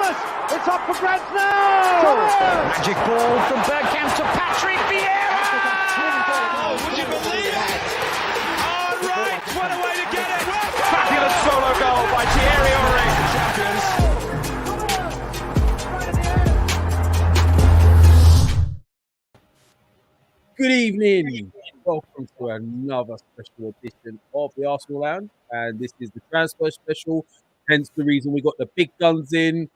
Thomas! It's up for grabs now! Magic ball from Bergkamp to Patrick Vieira! Oh, would you believe it? Oh, right, what a way to get it! Fabulous solo goal by pierre-emerick. Champions. Good evening. Welcome to another special edition of the Arsenal Lounge, and this is the transfer special. Hence the reason we got the big guns in.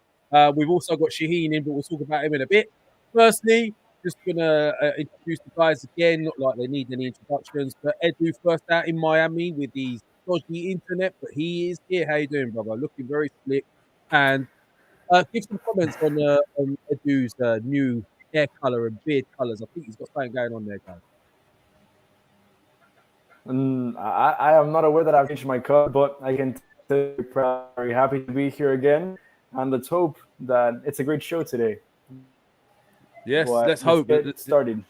We've also got Shaheen in, but we'll talk about him in a bit. Firstly, just gonna introduce the guys again. Not like they need any introductions, but Edu first out in Miami with his dodgy internet, but he is here. How you doing, brother? Looking very slick. And give some comments on Edu's new hair color and beard colors. I think he's got something going on there, guys. I am not aware that I've changed my color, but I can tell you very happy to be here again. And let's hope that it's a great show today. Yes, but let's hope. Get started.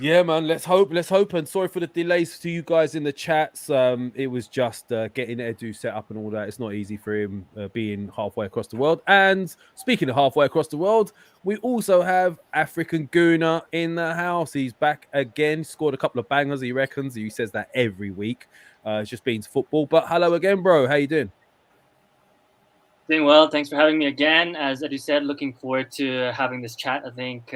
Yeah, man, let's hope. And sorry for the delays to you guys in the chats. It was just getting Edu set up and all that. It's not easy for him being halfway across the world. And speaking of halfway across the world, we also have African Gooner in the house. He's back again. Scored a couple of bangers, he reckons. He says that every week. It's just been football. But hello again, bro. How you doing? Doing well. Thanks for having me again. As Edu said, looking forward to having this chat. I think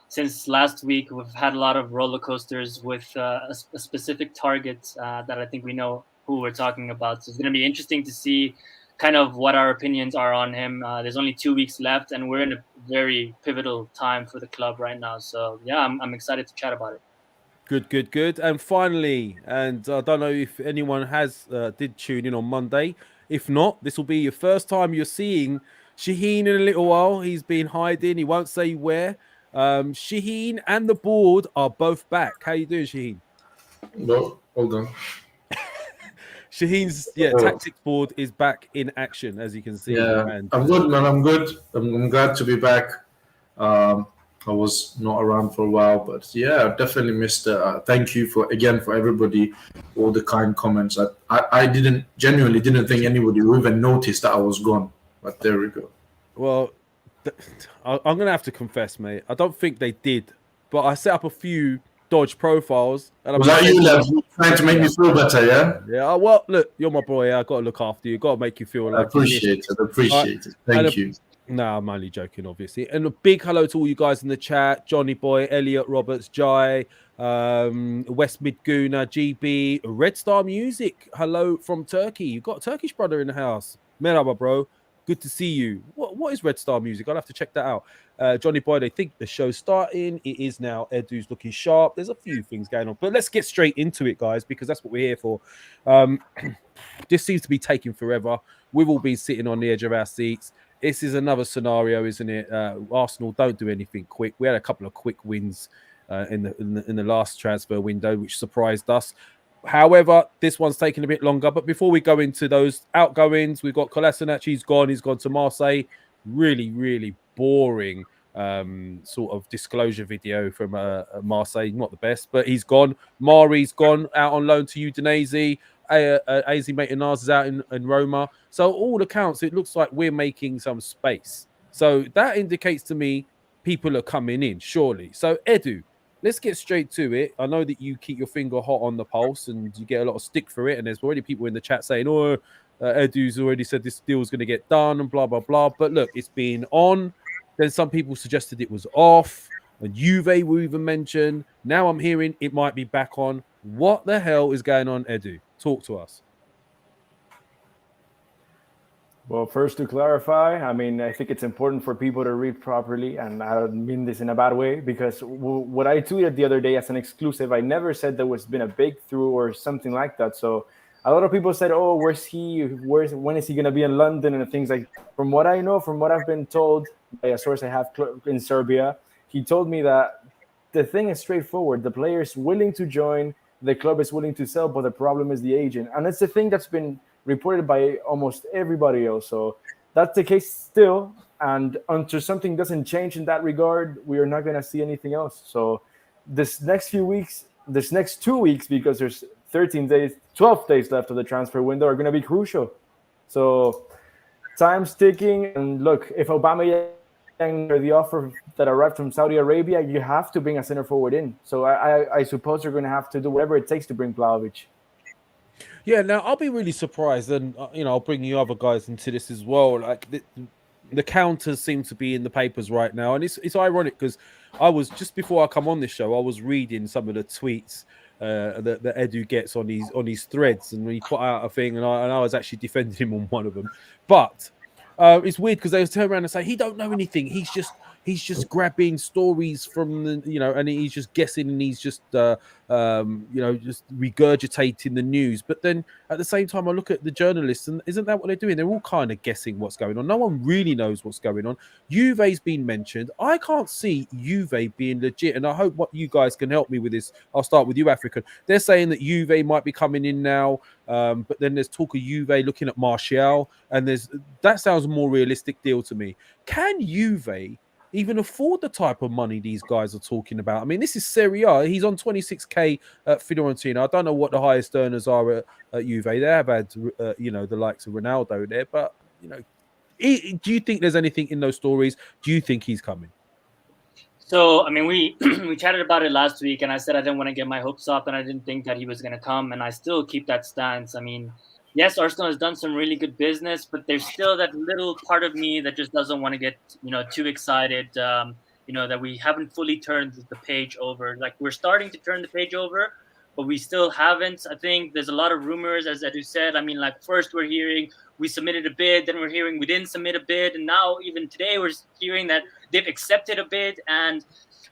since last week, we've had a lot of roller coasters with a specific target that I think we know who we're talking about. So it's going to be interesting to see kind of what our opinions are on him. There's only 2 weeks left, and we're in a very pivotal time for the club right now. So, yeah, I'm excited to chat about it. Good. And finally, and I don't know if anyone did tune in on Monday. If not, this will be your first time you're seeing Shaheen in a little while. He's been hiding. He won't say where. Shaheen and the board are both back. How you doing, Shaheen? No, hold on. Shaheen's tactics board is back in action, as you can see. Yeah, And I'm good, man. I'm good. I'm glad to be back. I was not around for a while, but yeah, I definitely missed it. Thank you for everybody, all the kind comments. I genuinely didn't think anybody would even notice that I was gone, but there we go. Well, I'm going to have to confess, mate. I don't think they did, but I set up a few dodge profiles. And Was that you, Lev, trying to make me feel better, yeah? Yeah, well, look, you're my boy. I got to look after you. Got to make you feel like... I appreciate it. Thank you. No, I'm only joking, obviously. And a big hello to all you guys in the chat. Johnny Boy, Elliot, Roberts, Jai, West Mid Gooner, GB, Red Star Music. Hello from Turkey. You've got a Turkish brother in the house. Merhaba, bro. Good to see you. What is Red Star Music? I'll have to check that out. Johnny Boy, they think the show's starting. It is now. Edu's looking sharp. There's a few things going on. But let's get straight into it, guys, because that's what we're here for. This seems to be taking forever. We've all been sitting on the edge of our seats. This is another scenario, isn't it? Arsenal don't do anything quick. We had a couple of quick wins in the last transfer window, which surprised us. However, this one's taking a bit longer. But before we go into those outgoings, we've got Kolasinac. He's gone to Marseille. Really, really boring sort of disclosure video from Marseille. Not the best, but he's gone. Mari's gone out on loan to Udinese. AZ Maitland-Niles is out in Roma. So all accounts, it looks like we're making some space. So that indicates to me people are coming in, surely. So Edu, let's get straight to it. I know that you keep your finger hot on the pulse and you get a lot of stick for it. And there's already people in the chat saying, Edu's already said this deal is going to get done and blah, blah, blah. But look, it's been on. Then some people suggested it was off. And Juve were even mentioned. Now I'm hearing it might be back on. What the hell is going on, Edu? Talk to us. Well, first to clarify, I mean, I think it's important for people to read properly, and I don't mean this in a bad way, because what I tweeted the other day as an exclusive, I never said there was been a breakthrough or something like that. So a lot of people said, oh, where's he? When is he going to be in London and things like that. From what I know, from what I've been told by a source I have in Serbia, he told me that the thing is straightforward. The player is willing to join. The club is willing to sell, but the problem is the agent. And it's a thing that's been reported by almost everybody else. So that's the case still. And until something doesn't change in that regard, we are not going to see anything else. So this next 2 weeks, because there's 12 days left of the transfer window, are going to be crucial. So time's ticking. And look, if Aubameyang or the offer that arrived from Saudi Arabia, you have to bring a center forward in. So I suppose you're going to have to do whatever it takes to bring Vlahovic. Yeah, now I'll be really surprised, and I'll bring you other guys into this as well. Like the counters seem to be in the papers right now, and it's ironic because I was just before I come on this show, I was reading some of the tweets that Edu gets on his threads, and he put out a thing, and I was actually defending him on one of them, but. It's weird because they turn around and say he don't know anything. He's just grabbing stories from the and he's just guessing and he's just just regurgitating the news. But then at the same time, I look at the journalists, and isn't that what they're doing? They're all kind of guessing what's going on. No one really knows what's going on. Juve's been mentioned. I can't see Juve being legit, and I hope what you guys can help me with this. I'll start with you, African. They're saying that Juve might be coming in now. But then there's talk of Juve looking at Martial, and that sounds a more realistic deal to me. Can Juve even afford the type of money these guys are talking about? I mean, this is Serie A. He's on 26k at Fiorentina. I don't know what the highest earners are at Juve. They have had, the likes of Ronaldo there, but do you think there's anything in those stories? Do you think he's coming? So, I mean, we chatted about it last week, and I said I didn't want to get my hopes up, and I didn't think that he was going to come, and I still keep that stance. I mean, yes, Arsenal has done some really good business, but there's still that little part of me that just doesn't want to get, too excited, that we haven't fully turned the page over. Like, we're starting to turn the page over, but we still haven't. I think there's a lot of rumors, as Edu said. I mean, like, first we're hearing we submitted a bid, then we're hearing we didn't submit a bid, and now even today we're hearing that they've accepted a bid. And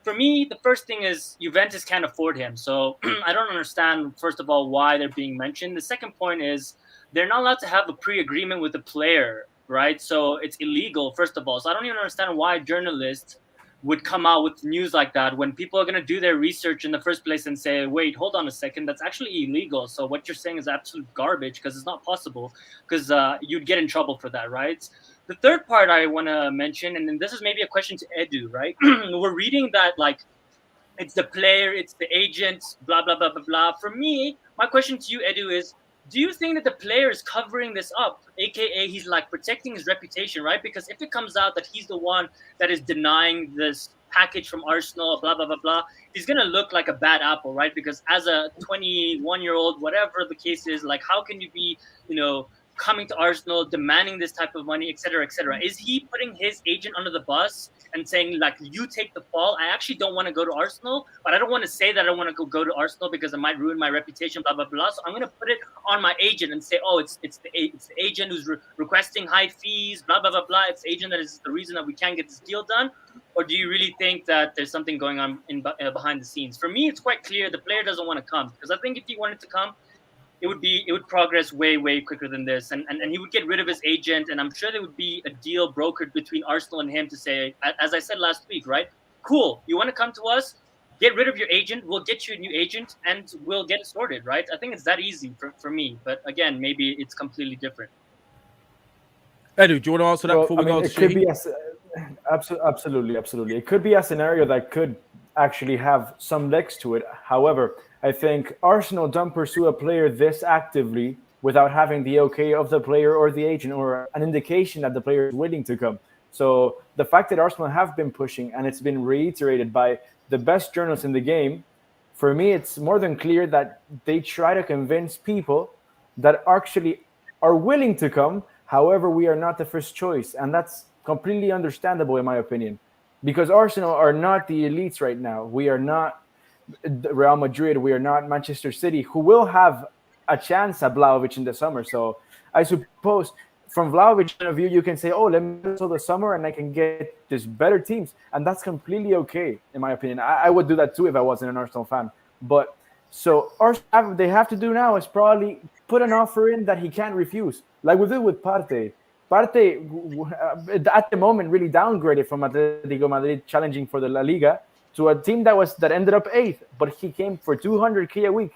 for me, the first thing is Juventus can't afford him. So I don't understand, first of all, why they're being mentioned. The second point is they're not allowed to have a pre-agreement with the player, right? So it's illegal, first of all. So I don't even understand why journalists would come out with news like that when people are going to do their research in the first place and say, wait, hold on a second, that's actually illegal. So what you're saying is absolute garbage because it's not possible, because you'd get in trouble for that, right? The third part I want to mention, and this is maybe a question to Edu, right? We're reading that, like, it's the player, it's the agent, blah, blah, blah, blah, blah. For me, my question to you, Edu, is do you think that the player is covering this up, aka he's like protecting his reputation, right? Because if it comes out that he's the one that is denying this package from Arsenal, blah, blah, blah, blah, he's going to look like a bad apple, right? Because as a 21-year-old, whatever the case is, like, how can you be, coming to Arsenal, demanding this type of money, et cetera, et cetera? Is he putting his agent under the bus and saying, like, you take the fall? I actually don't want to go to Arsenal, but I don't want to say that I want to go to Arsenal because it might ruin my reputation, blah, blah, blah. So I'm going to put it on my agent and say, oh, it's the agent who's requesting high fees, blah, blah, blah, blah. It's the agent that is the reason that we can't get this deal done. Or do you really think that there's something going on behind the scenes? For me, it's quite clear the player doesn't want to come, because I think if he wanted to come, it would progress way, way quicker than this. And he would get rid of his agent. And I'm sure there would be a deal brokered between Arsenal and him to say, as I said last week, right? Cool. You want to come to us? Get rid of your agent. We'll get you a new agent and we'll get it sorted, right? I think it's that easy for me. But again, maybe it's completely different. Edu, do you want to answer that before we go on to it could be absolutely. It could be a scenario that could actually have some legs to it. However, I think Arsenal don't pursue a player this actively without having the okay of the player or the agent or an indication that the player is willing to come. So the fact that Arsenal have been pushing, and it's been reiterated by the best journalists in the game, for me, it's more than clear that they try to convince people that actually are willing to come. However, we are not the first choice. And that's completely understandable, in my opinion, because Arsenal are not the elites right now. We are not Real Madrid, we are not Manchester City, who will have a chance at Vlahovic in the summer. So I suppose from Vlahovic's point of view, you can say, oh, let me wait till the summer and I can get just better teams. And that's completely okay, in my opinion. I would do that too if I wasn't an Arsenal fan. But so Arsenal, they have to do now is probably put an offer in that he can't refuse, like we did with Partey. Partey, at the moment, really downgraded from Atletico Madrid challenging for the La Liga to a team that ended up 8th, but he came for 200k a week.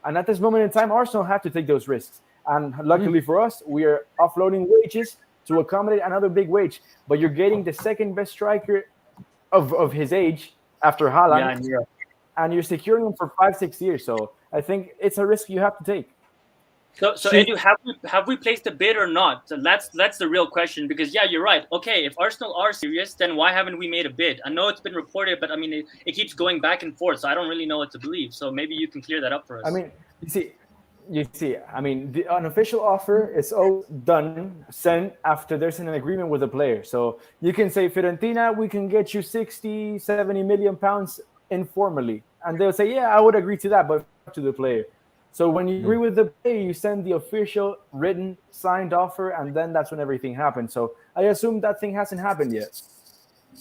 And at this moment in time, Arsenal have to take those risks. And luckily for us, we are offloading wages to accommodate another big wage. But you're getting the second best striker of his age after Haaland, and you're securing him for 5-6 years. So I think it's a risk you have to take. So Edu, have we placed a bid or not? So that's the real question. Because yeah, you're right. Okay, if Arsenal are serious, then why haven't we made a bid? I know it's been reported, but I mean it keeps going back and forth, so I don't really know what to believe. So maybe you can clear that up for us. I mean, you see. I mean, the unofficial offer is all done, sent after there's an agreement with the player. So you can say, Fiorentina, we can get you 60, 70 million pounds informally, and they'll say, yeah, I would agree to that, but to the player. So when you agree with the player, you send the official written signed offer, and then that's when everything happens. So I assume that thing hasn't happened yet.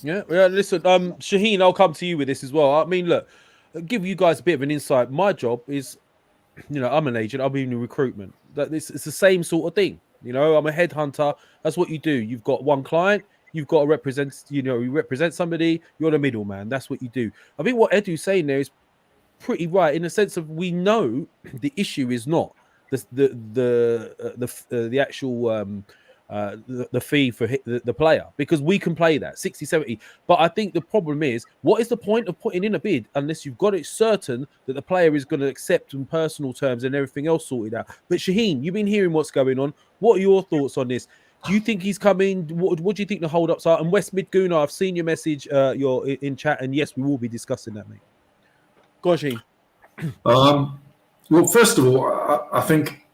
Yeah. Listen, Shaheen, I'll come to you with this as well. I mean, look, I'll give you guys a bit of an insight. My job is, I'm an agent. I'm in recruitment. It's the same sort of thing. I'm a headhunter. That's what you do. You've got one client. You've got to represent. You represent somebody. You're the middleman. That's what you do. I think what Edu's saying there is pretty right in the sense of we know the issue is not the actual the fee for the player, because we can play that 60, 70. But I think the problem is, what is the point of putting in a bid unless you've got it certain that the player is going to accept in personal terms and everything else sorted out? But Shaheen, you've been hearing what's going on. What are your thoughts on this? Do you think he's coming? What do you think the hold-ups are? And West Mid Gunner, I've seen your message, you're in chat, and yes, we will be discussing that, mate. Go on, Shaheen. Well, first of all, I think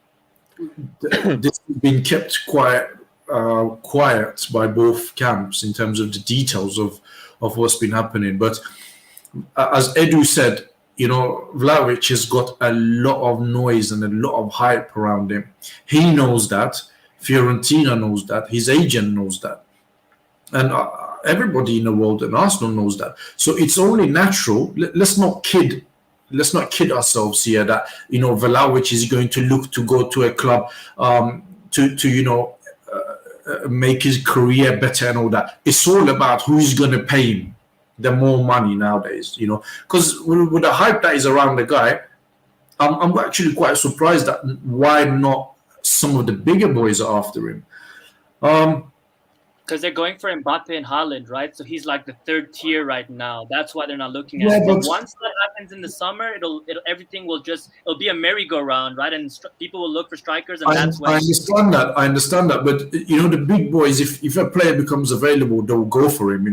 this has been kept quiet by both camps in terms of the details of what's been happening. But as Edu said, Vlahovic has got a lot of noise and a lot of hype around him. He knows that. Fiorentina knows that. His agent knows that. And everybody in the world, and Arsenal knows that. So it's only natural. Let's not kid ourselves here that Vlahovic is going to look to go to a club to make his career better and all that. It's all about who's going to pay him the more money nowadays. Because with the hype that is around the guy, I'm actually quite surprised that why not some of the bigger boys are after him. Because they're going for Mbappe and Haaland, right? So he's like the third tier right now. That's why they're not looking at it. But once that happens in the summer, everything will it'll be a merry-go-round, right? And people will look for strikers, and that's when. I understand that. But the big boys, if a player becomes available, they'll go for him.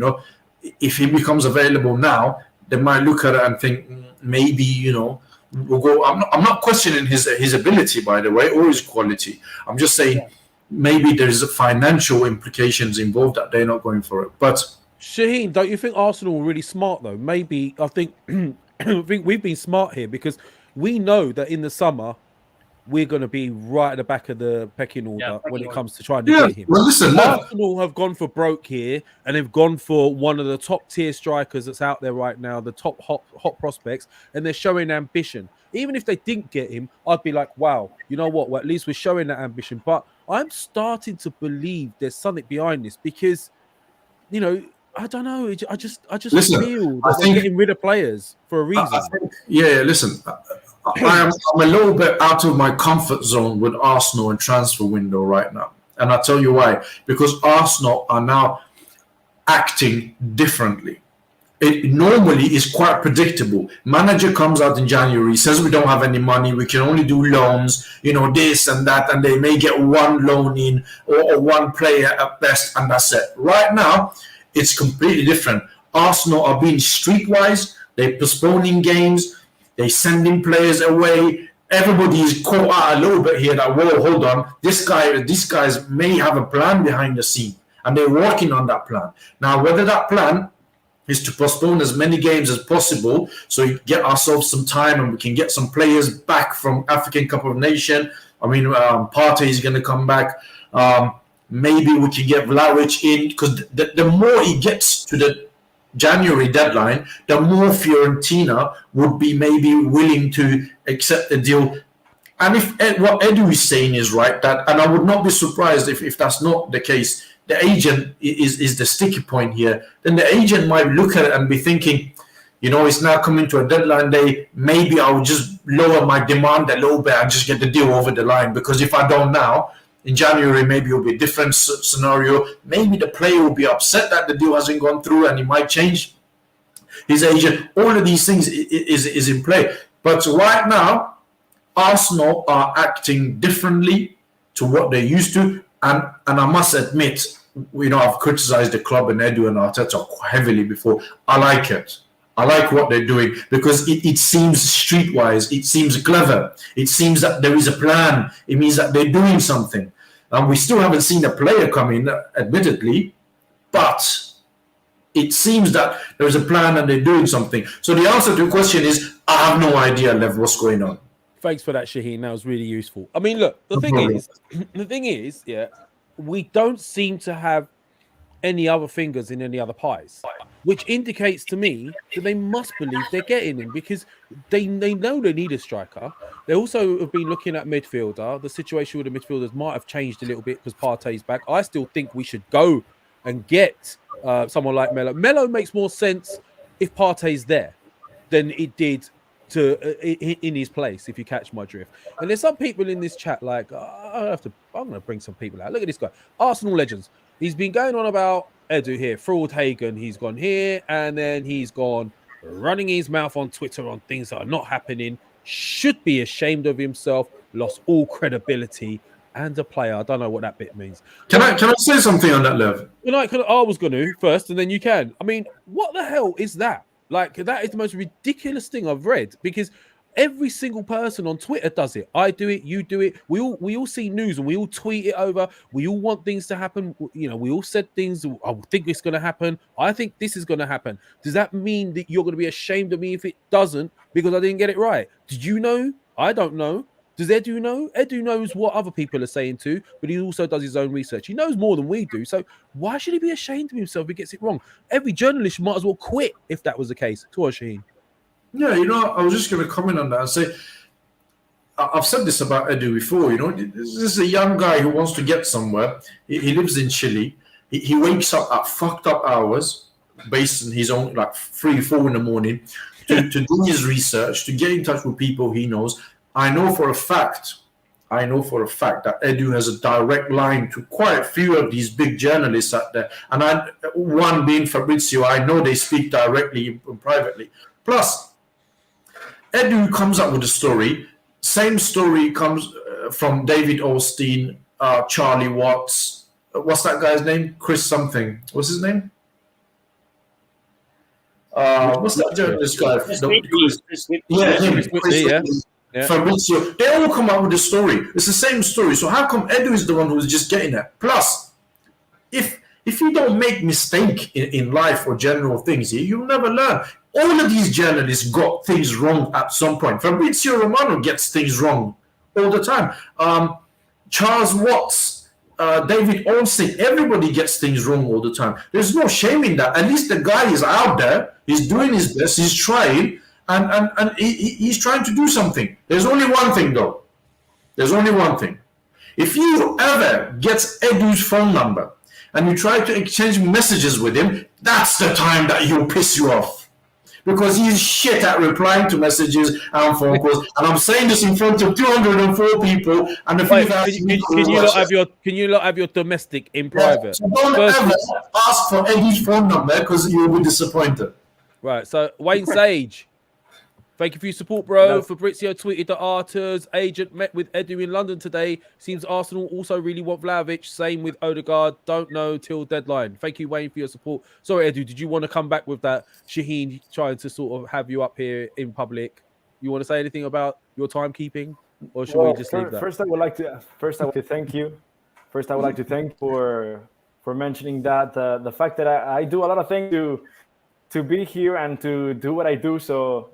If he becomes available now, they might look at it and think maybe we'll go. I'm not questioning his ability, by the way, or his quality. I'm just saying. Yeah. Maybe there's financial implications involved that they're not going for it. But Shaheen, don't you think Arsenal were really smart though? Maybe I think we've been smart here because we know that in the summer we're going to be right at the back of the pecking order when it comes to trying to get him. Well, listen, Arsenal have gone for broke here, and they've gone for one of the top tier strikers that's out there right now, the top hot prospects, and they're showing ambition. Even if they didn't get him, I'd be like, wow, you know what? Well, at least we're showing that ambition. But I'm starting to believe there's something behind this because, I don't know. I just feel that they're getting rid of players for a reason. Listen, I'm a little bit out of my comfort zone with Arsenal and transfer window right now. And I'll tell you why. Because Arsenal are now acting differently. It normally is quite predictable. Manager comes out in January, says we don't have any money, we can only do loans, this and that, and they may get one loan in or one player at best, and that's it. Right now, it's completely different. Arsenal are being streetwise, they're postponing games, they're sending players away. Everybody is caught out a little bit here that, whoa, hold on, these guys may have a plan behind the scene, and they're working on that plan. Now, whether that plan is to postpone as many games as possible so we get ourselves some time and we can get some players back from African Cup of Nations. I mean, Partey is going to come back. Maybe we can get Vlahovic in because the more he gets to the January deadline, the more Fiorentina would be maybe willing to accept the deal. And if what Edu is saying is right, and I would not be surprised if that's not the case, the agent is the sticky point here, then the agent might look at it and be thinking, it's now coming to a deadline day, maybe I'll just lower my demand a little bit and just get the deal over the line, because if I don't now, in January, maybe it'll be a different scenario. Maybe the player will be upset that the deal hasn't gone through and he might change his agent. All of these things is in play. But right now, Arsenal are acting differently to what they used to, and I must admit, I've criticized the club and Edu and Arteta heavily before. I like it. I like what they're doing because it seems streetwise. It seems clever. It seems that there is a plan. It means that they're doing something. We still haven't seen a player come in, admittedly, but it seems that there's a plan and they're doing something. So the answer to the question is, I have no idea, Lev, what's going on. Thanks for that, Shaheen. That was really useful. I mean, look, the thing is, yeah, we don't seem to have any other fingers in any other pies, which indicates to me that they must believe they're getting him because they know they need a striker. They also have been looking at midfielder. The situation with the midfielders might have changed a little bit because Partey's back. I still think we should go and get someone like Melo. Melo makes more sense if Partey's there than it did in his place, if you catch my drift. And there's some people in this chat like, I'm going to bring some people out. Look at this guy, Arsenal legends. He's been going on about Edu here, Edu Hagn. He's gone here, and then he's gone running his mouth on Twitter on things that are not happening. Should be ashamed of himself. Lost all credibility and a player. I don't know what that bit means. Can I say something on that level? I was going to first, and then you can. I mean, what the hell is that? Like, that is the most ridiculous thing I've read because every single person on Twitter does it. I do it. You do it. We all see news and we all tweet it over. We all want things to happen. We all said things. I think it's going to happen. I think this is going to happen. Does that mean that you're going to be ashamed of me if it doesn't because I didn't get it right? Did you know? I don't know. Does Edu know? Edu knows what other people are saying too, but he also does his own research. He knows more than we do. So why should he be ashamed of himself if he gets it wrong? Every journalist might as well quit if that was the case. To Shaheen. Yeah, I was just going to comment on that and say, I've said this about Edu before, this is a young guy who wants to get somewhere. He lives in Chile. He wakes up at fucked up hours based on his own, like 3-4 in the morning to do his research, to get in touch with people he knows. I know for a fact that Edu has a direct line to quite a few of these big journalists out there. And one being Fabrizio, I know they speak directly and privately. Plus, Edu comes up with a story. Same story comes from David Olstein, Charlie Watts. What's that guy's name? Chris something. What's his name? What's that journalist guy? Chris, yeah. Fabrizio. They all come up with a story. It's the same story. So how come Edu is the one who's just getting that? Plus, if you don't make mistake in life or general things, you'll never learn. All of these journalists got things wrong at some point. Fabrizio Romano gets things wrong all the time. Charles Watts, David Olsen, everybody gets things wrong all the time. There's no shame in that. At least the guy is out there. He's doing his best. He's trying, and he's trying to do something. There's only one thing, though. There's only one thing. If you ever get Edu's phone number and you try to exchange messages with him, that's the time that he'll piss you off. Because he's shit at replying to messages and phone calls. And I'm saying this in front of 204 people. And the can you not have your domestic in private? So don't ever ask for Eddie's phone number because you'll be disappointed. Right. So Wayne Sage, thank you for your support, bro. Fabrizio tweeted that Arteta's agent met with Edu in London today. Seems Arsenal also really want Vlahovic. Same with Odegaard. Don't know till deadline. Thank you, Wayne, for your support. Sorry, Edu, did you want to come back with that? Shaheen trying to sort of have you up here in public. You want to say anything about your timekeeping, or should we just leave that? First, I would like to thank you. First, I would like to thank for mentioning that the fact that I do a lot of things to be here and to do what I do. So,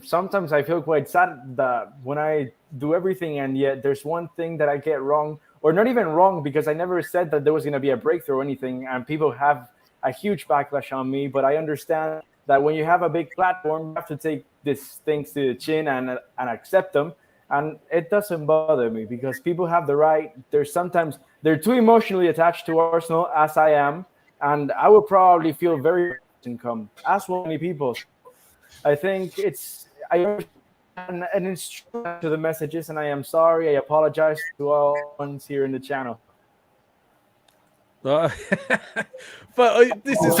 sometimes I feel quite sad that when I do everything and yet there's one thing that I get wrong, or not even wrong, because I never said that there was going to be a breakthrough or anything, and people have a huge backlash on me. But I understand that when you have a big platform, you have to take these things to the chin and accept them. And it doesn't bother me because people have the right. Sometimes they're too emotionally attached to Arsenal, as I am, and I would probably feel very income as well many people. I think I understand and it's true to the messages, and I am sorry. I apologize to all ones here in the channel. But this is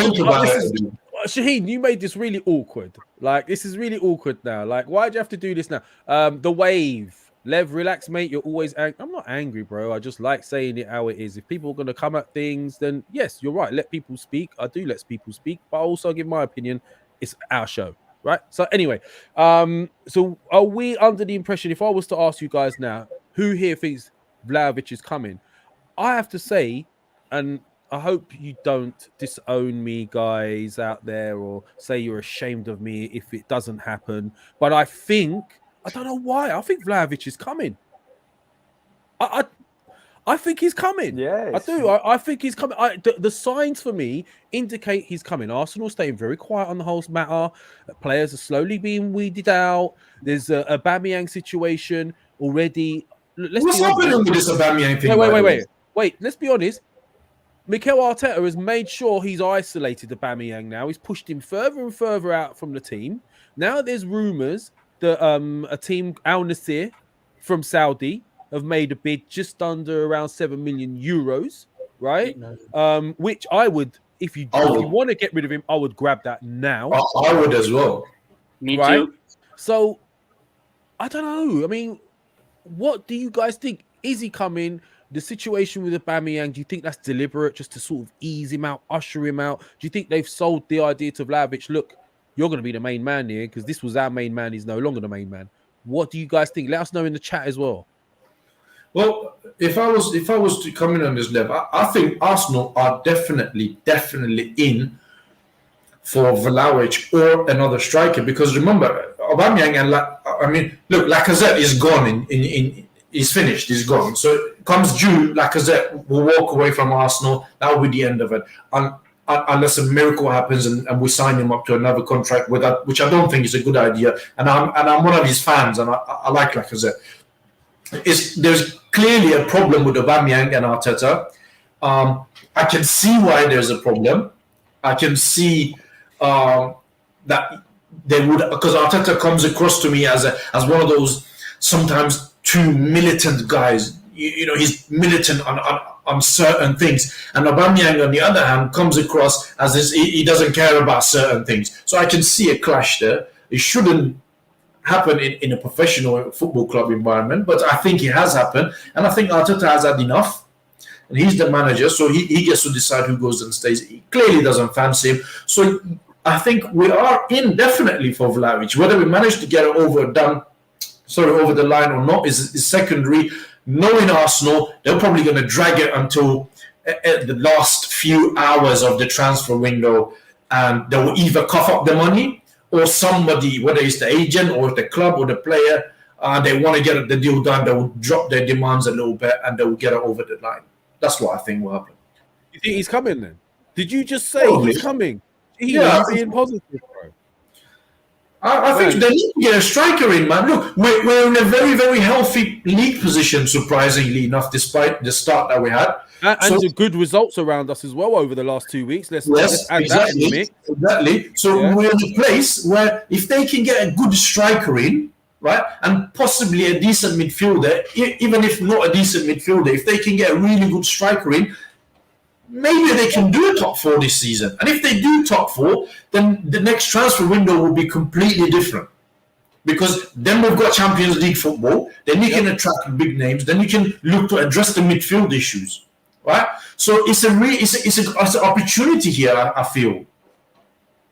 Shaheen, you made this really awkward. Like, this is really awkward now. Like, why'd you have to do this now? The wave. Lev, relax, mate. You're always angry. I'm not angry, bro. I just like saying it how it is. If people are going to come at things, then yes, you're right. Let people speak. I do let people speak, but I also give my opinion. It's our show, right? So anyway, so are we under the impression, if I was to ask you guys now, who here thinks Vlahovic is coming? I have to say, and I hope you don't disown me, guys out there, or say you're ashamed of me if it doesn't happen. But I don't know why. I think Vlahovic is coming. I think he's coming. Yes. I do. I think he's coming. The signs for me indicate he's coming. Arsenal staying very quiet on the whole matter. Players are slowly being weeded out. There's a Aubameyang situation already. What's happening with this Aubameyang thing? Wait. Let's be honest. Mikel Arteta has made sure he's isolated Aubameyang now. He's pushed him further and further out from the team. Now there's rumours that a team, Al Nassr from Saudi, have made a bid just under around 7 million euros, right? Which I would, if you want to get rid of him, I would grab that now. I would as well. Me too. So, I don't know. I mean, what do you guys think? Is he coming? The situation with Aubameyang, do you think that's deliberate just to sort of ease him out, usher him out? Do you think they've sold the idea to Vlahovic? Look, you're going to be the main man here because this was our main man. He's no longer the main man. What do you guys think? Let us know in the chat as well. Well, if I was to come in on this level, I think Arsenal are definitely in for Vlahovic or another striker, because remember, Aubameyang and Lacazette is gone. He's finished. He's gone. So comes June, Lacazette will walk away from Arsenal. That will be the end of it, unless a miracle happens and we sign him up to another contract with that, which I don't think is a good idea. And I'm one of his fans, and I like Lacazette. There's clearly a problem with Aubameyang and Arteta. I can see why there's a problem. I can see that they would, because Arteta comes across to me as one of those sometimes too militant guys. You know, he's militant on certain things, and Aubameyang, on the other hand, comes across as he doesn't care about certain things. So I can see a clash there. It shouldn't happen in a professional football club environment, but I think it has happened, and I think Arteta has had enough, and he's the manager, so he gets to decide who goes and stays. He clearly doesn't fancy him, so I think we are in definitely for Vlahovic. Whether we manage to get it over the line or not is secondary. Knowing Arsenal, they're probably going to drag it until the last few hours of the transfer window, and they will either cough up the money, or somebody, whether it's the agent or the club or the player, they want to get the deal done, they will drop their demands a little bit and they will get it over the line. That's what I think will happen. You think he's coming then? Did you just say he's coming? Yeah, He's being positive, bro. I think they need to get a striker in, man. Look, we're in a very, very healthy league position, surprisingly enough, despite the start that we had. And the good results around us as well over the last 2 weeks. Let's add exactly, that in the mix. Exactly. So we're in a place where if they can get a good striker in, right, and possibly a decent midfielder, even if not a decent midfielder, if they can get a really good striker in, maybe they can do a top 4 this season. And if they do top 4, then the next transfer window will be completely different. Because then we've got Champions League football, then you can attract big names, then you can look to address the midfield issues. Right, so it's an opportunity here. I feel.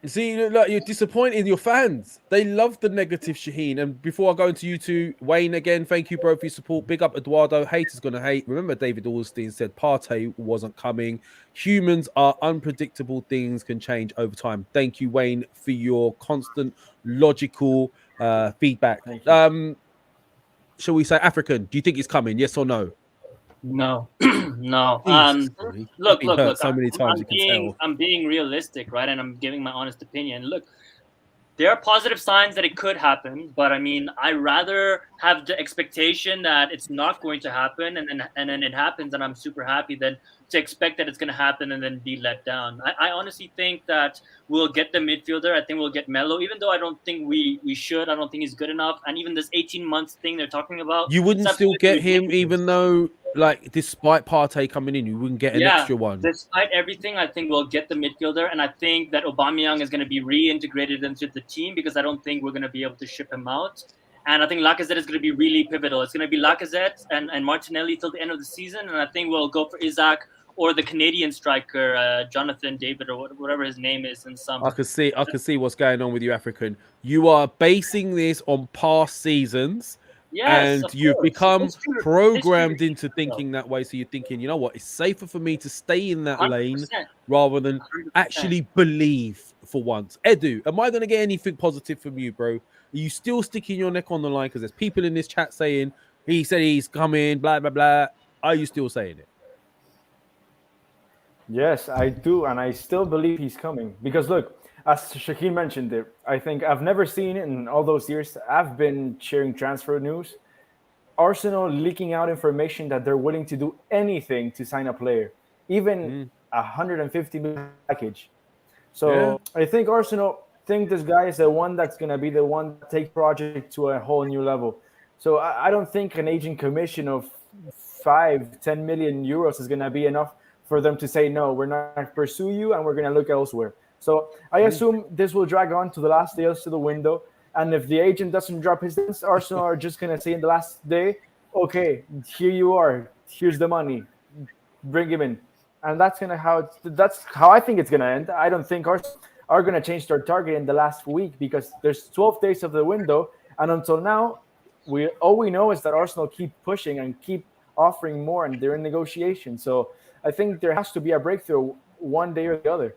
See, you look like you're disappointed in your fans. They love the negative, Shaheen. And before I go into you two, Wayne, again, thank you, bro, for your support. Big up Eduardo. Haters gonna hate. Remember, David Ornstein said Partey wasn't coming. Humans are unpredictable. Things can change over time. Thank you, Wayne, for your constant logical feedback. Shall we say African? Do you think it's coming? Yes or no? No, no. Look. So many times I'm being realistic, right? And I'm giving my honest opinion. Look, there are positive signs that it could happen, but I mean, I rather have the expectation that it's not going to happen, and then it happens, and I'm super happy than to expect that it's going to happen and then be let down. I honestly think that we'll get the midfielder. I think we'll get Melo, even though I don't think we should. I don't think he's good enough. And even this 18 months thing they're talking about. You wouldn't still get him, even though like despite Partey coming in, you wouldn't get an extra one. Despite everything, I think we'll get the midfielder, and I think that Aubameyang is going to be reintegrated into the team because I don't think we're going to be able to ship him out. And I think Lacazette is going to be really pivotal. It's going to be Lacazette and Martinelli till the end of the season, and I think we'll go for Isaac or the Canadian striker Jonathan David or whatever his name is. In some, I can see what's going on with you, African. You are basing this on past seasons. Yes, and you've become programmed history. into thinking that way. So you're thinking, you know what? It's safer for me to stay in that 100%. lane rather than 100%. actually believe for once. Edu, am I going to get anything positive from you, bro? Are you still sticking your neck on the line? Because there's people in this chat saying he said he's coming, blah, blah, blah. Are you still saying it? Yes, I do. And I still believe he's coming. Because look, as Shaheen mentioned it, I think I've never seen it in all those years. I've been sharing transfer news. Arsenal leaking out information that they're willing to do anything to sign a player, even 150 million package. So I think Arsenal think this guy is the one that's going to be the one that take project to a whole new level. So I don't think an agent commission of 5-10 million euros is going to be enough for them to say, no, we're not going to pursue you and we're going to look elsewhere. So I assume this will drag on to the last days to the window. And if the agent doesn't drop his things, Arsenal are just going to say in the last day, okay, here you are. Here's the money. Bring him in. And that's how I think it's going to end. I don't think Arsenal are going to change their target in the last week because there's 12 days of the window. And until now, all we know is that Arsenal keep pushing and keep offering more and they're in negotiation. So I think there has to be a breakthrough one day or the other.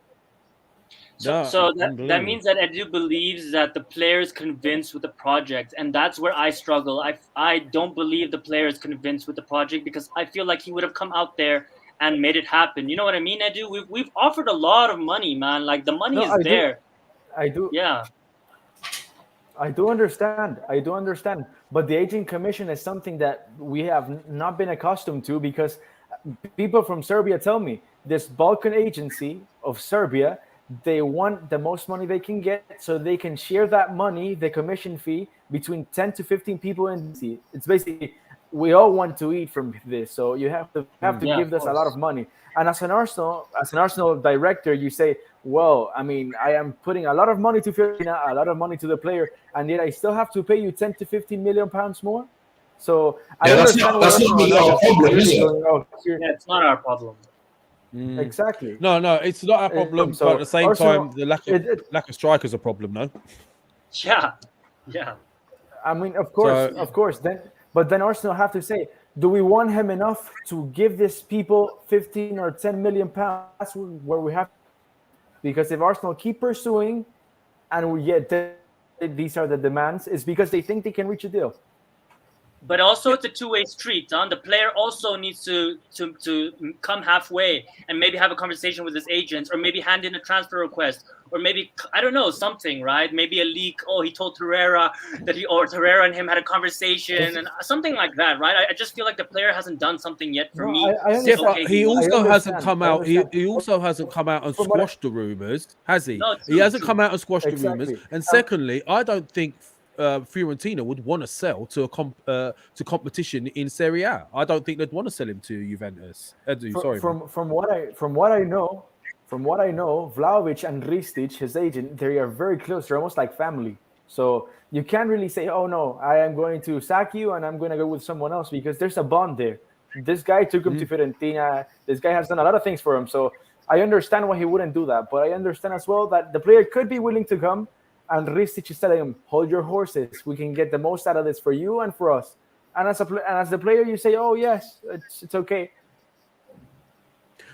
So that means that Edu believes that the player is convinced with the project, and that's where I struggle. I don't believe the player is convinced with the project because I feel like he would have come out there and made it happen. You know what I mean, Edu? We've offered a lot of money, man. Like the money is there. I do. Yeah. I do understand. But the agent commission is something that we have not been accustomed to because people from Serbia tell me this Balkan agency of Serbia, they want the most money they can get so they can share that money, the commission fee, between 10 to 15 people in the city. It's basically, we all want to eat from this. So you have to give us a lot of money. And as an Arsenal director, you say, well, I mean, I am putting a lot of money to Fiorentina, a lot of money to the player, and yet I still have to pay you 10 to 15 million pounds more. So that's not our problem, is it? It's not our problem. Exactly. No, it's not our problem. So but at the same Arsenal, time, the lack of strikers is a problem, no? Yeah. I mean, of course. Then Arsenal have to say, do we want him enough to give these people 15 or 10 million pounds? That's where we have. Because if Arsenal keep pursuing, and these are the demands, it's because they think they can reach a deal. But also, it's a two-way street. The player also needs to come halfway and maybe have a conversation with his agents, or maybe hand in a transfer request, or maybe, I don't know, something, right? Maybe a leak. Oh, he told Torreira or Torreira and him had a conversation, and something like that, right? I just feel like the player hasn't done something yet for me. He also hasn't come out. He also hasn't come out and squashed the rumors, has he? No, he hasn't come out and squashed the rumors. And secondly, I don't think Fiorentina would want to sell to to competition in Serie A. I don't think they'd want to sell him to Juventus. From what I know, Vlahovic and Ristic, his agent, they are very close. They're almost like family. So you can't really say, "Oh no, I am going to sack you and I'm going to go with someone else," because there's a bond there. This guy took him to Fiorentina. This guy has done a lot of things for him. So I understand why he wouldn't do that, but I understand as well that the player could be willing to come. And Ristic is telling him, hold your horses. We can get the most out of this for you and for us. And as the player, you say, oh, yes, it's okay.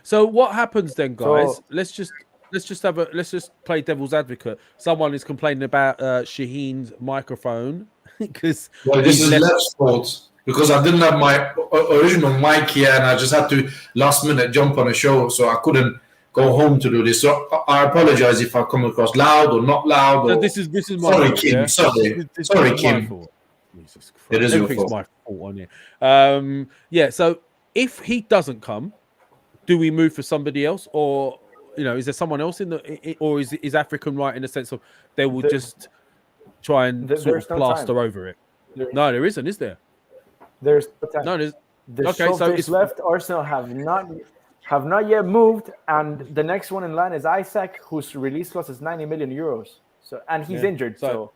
So what happens then, guys? Let's just play devil's advocate. Someone is complaining about Shaheen's microphone because this is Lev's fault because I didn't have my original mic here and I just had to last minute jump on a show, so I couldn't go home to do this. So I apologize if I come across loud or not loud. No, this is my sorry, fault, Kim. Yeah? Sorry, Kim. Jesus Christ. It is your Everything's fault. my fault on here. So if he doesn't come, do we move for somebody else, or is there someone else or is African right in the sense of they will just try and sort of plaster over it? No, there isn't, is there? There's no time. No, The Okay, so shoulders it's left. Arsenal have not yet moved, and the next one in line is Isaac, whose release cost is 90 million euros. So, and he's injured. So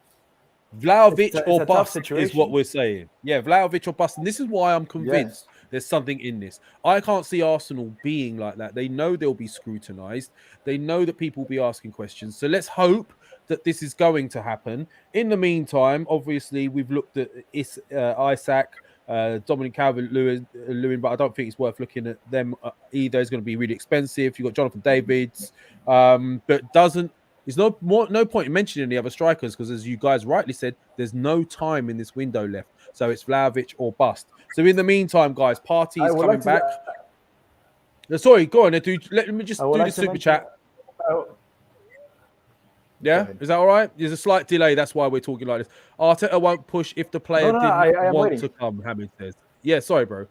Vlahovic it's or a tough bust situation. is what we're saying. Yeah, Vlahovic or bust. And this is why I'm convinced there's something in this. I can't see Arsenal being like that. They know they'll be scrutinised. They know that people will be asking questions. So let's hope that this is going to happen. In the meantime, obviously, we've looked at Isaac, Dominic Calvert-Lewin, but I don't think it's worth looking at them either. It's going to be really expensive. You've got Jonathan Davids, but there's no point in mentioning the other strikers because, as you guys rightly said, there's no time in this window left. So it's Vlahovic or bust. So in the meantime, guys, Partey is coming back. Sorry, go on, Edu. Let me just do the super chat. Yeah, is that all right? There's a slight delay. That's why we're talking like this. Arteta won't push if the player didn't want to come, Hamid says. Yeah, sorry, bro.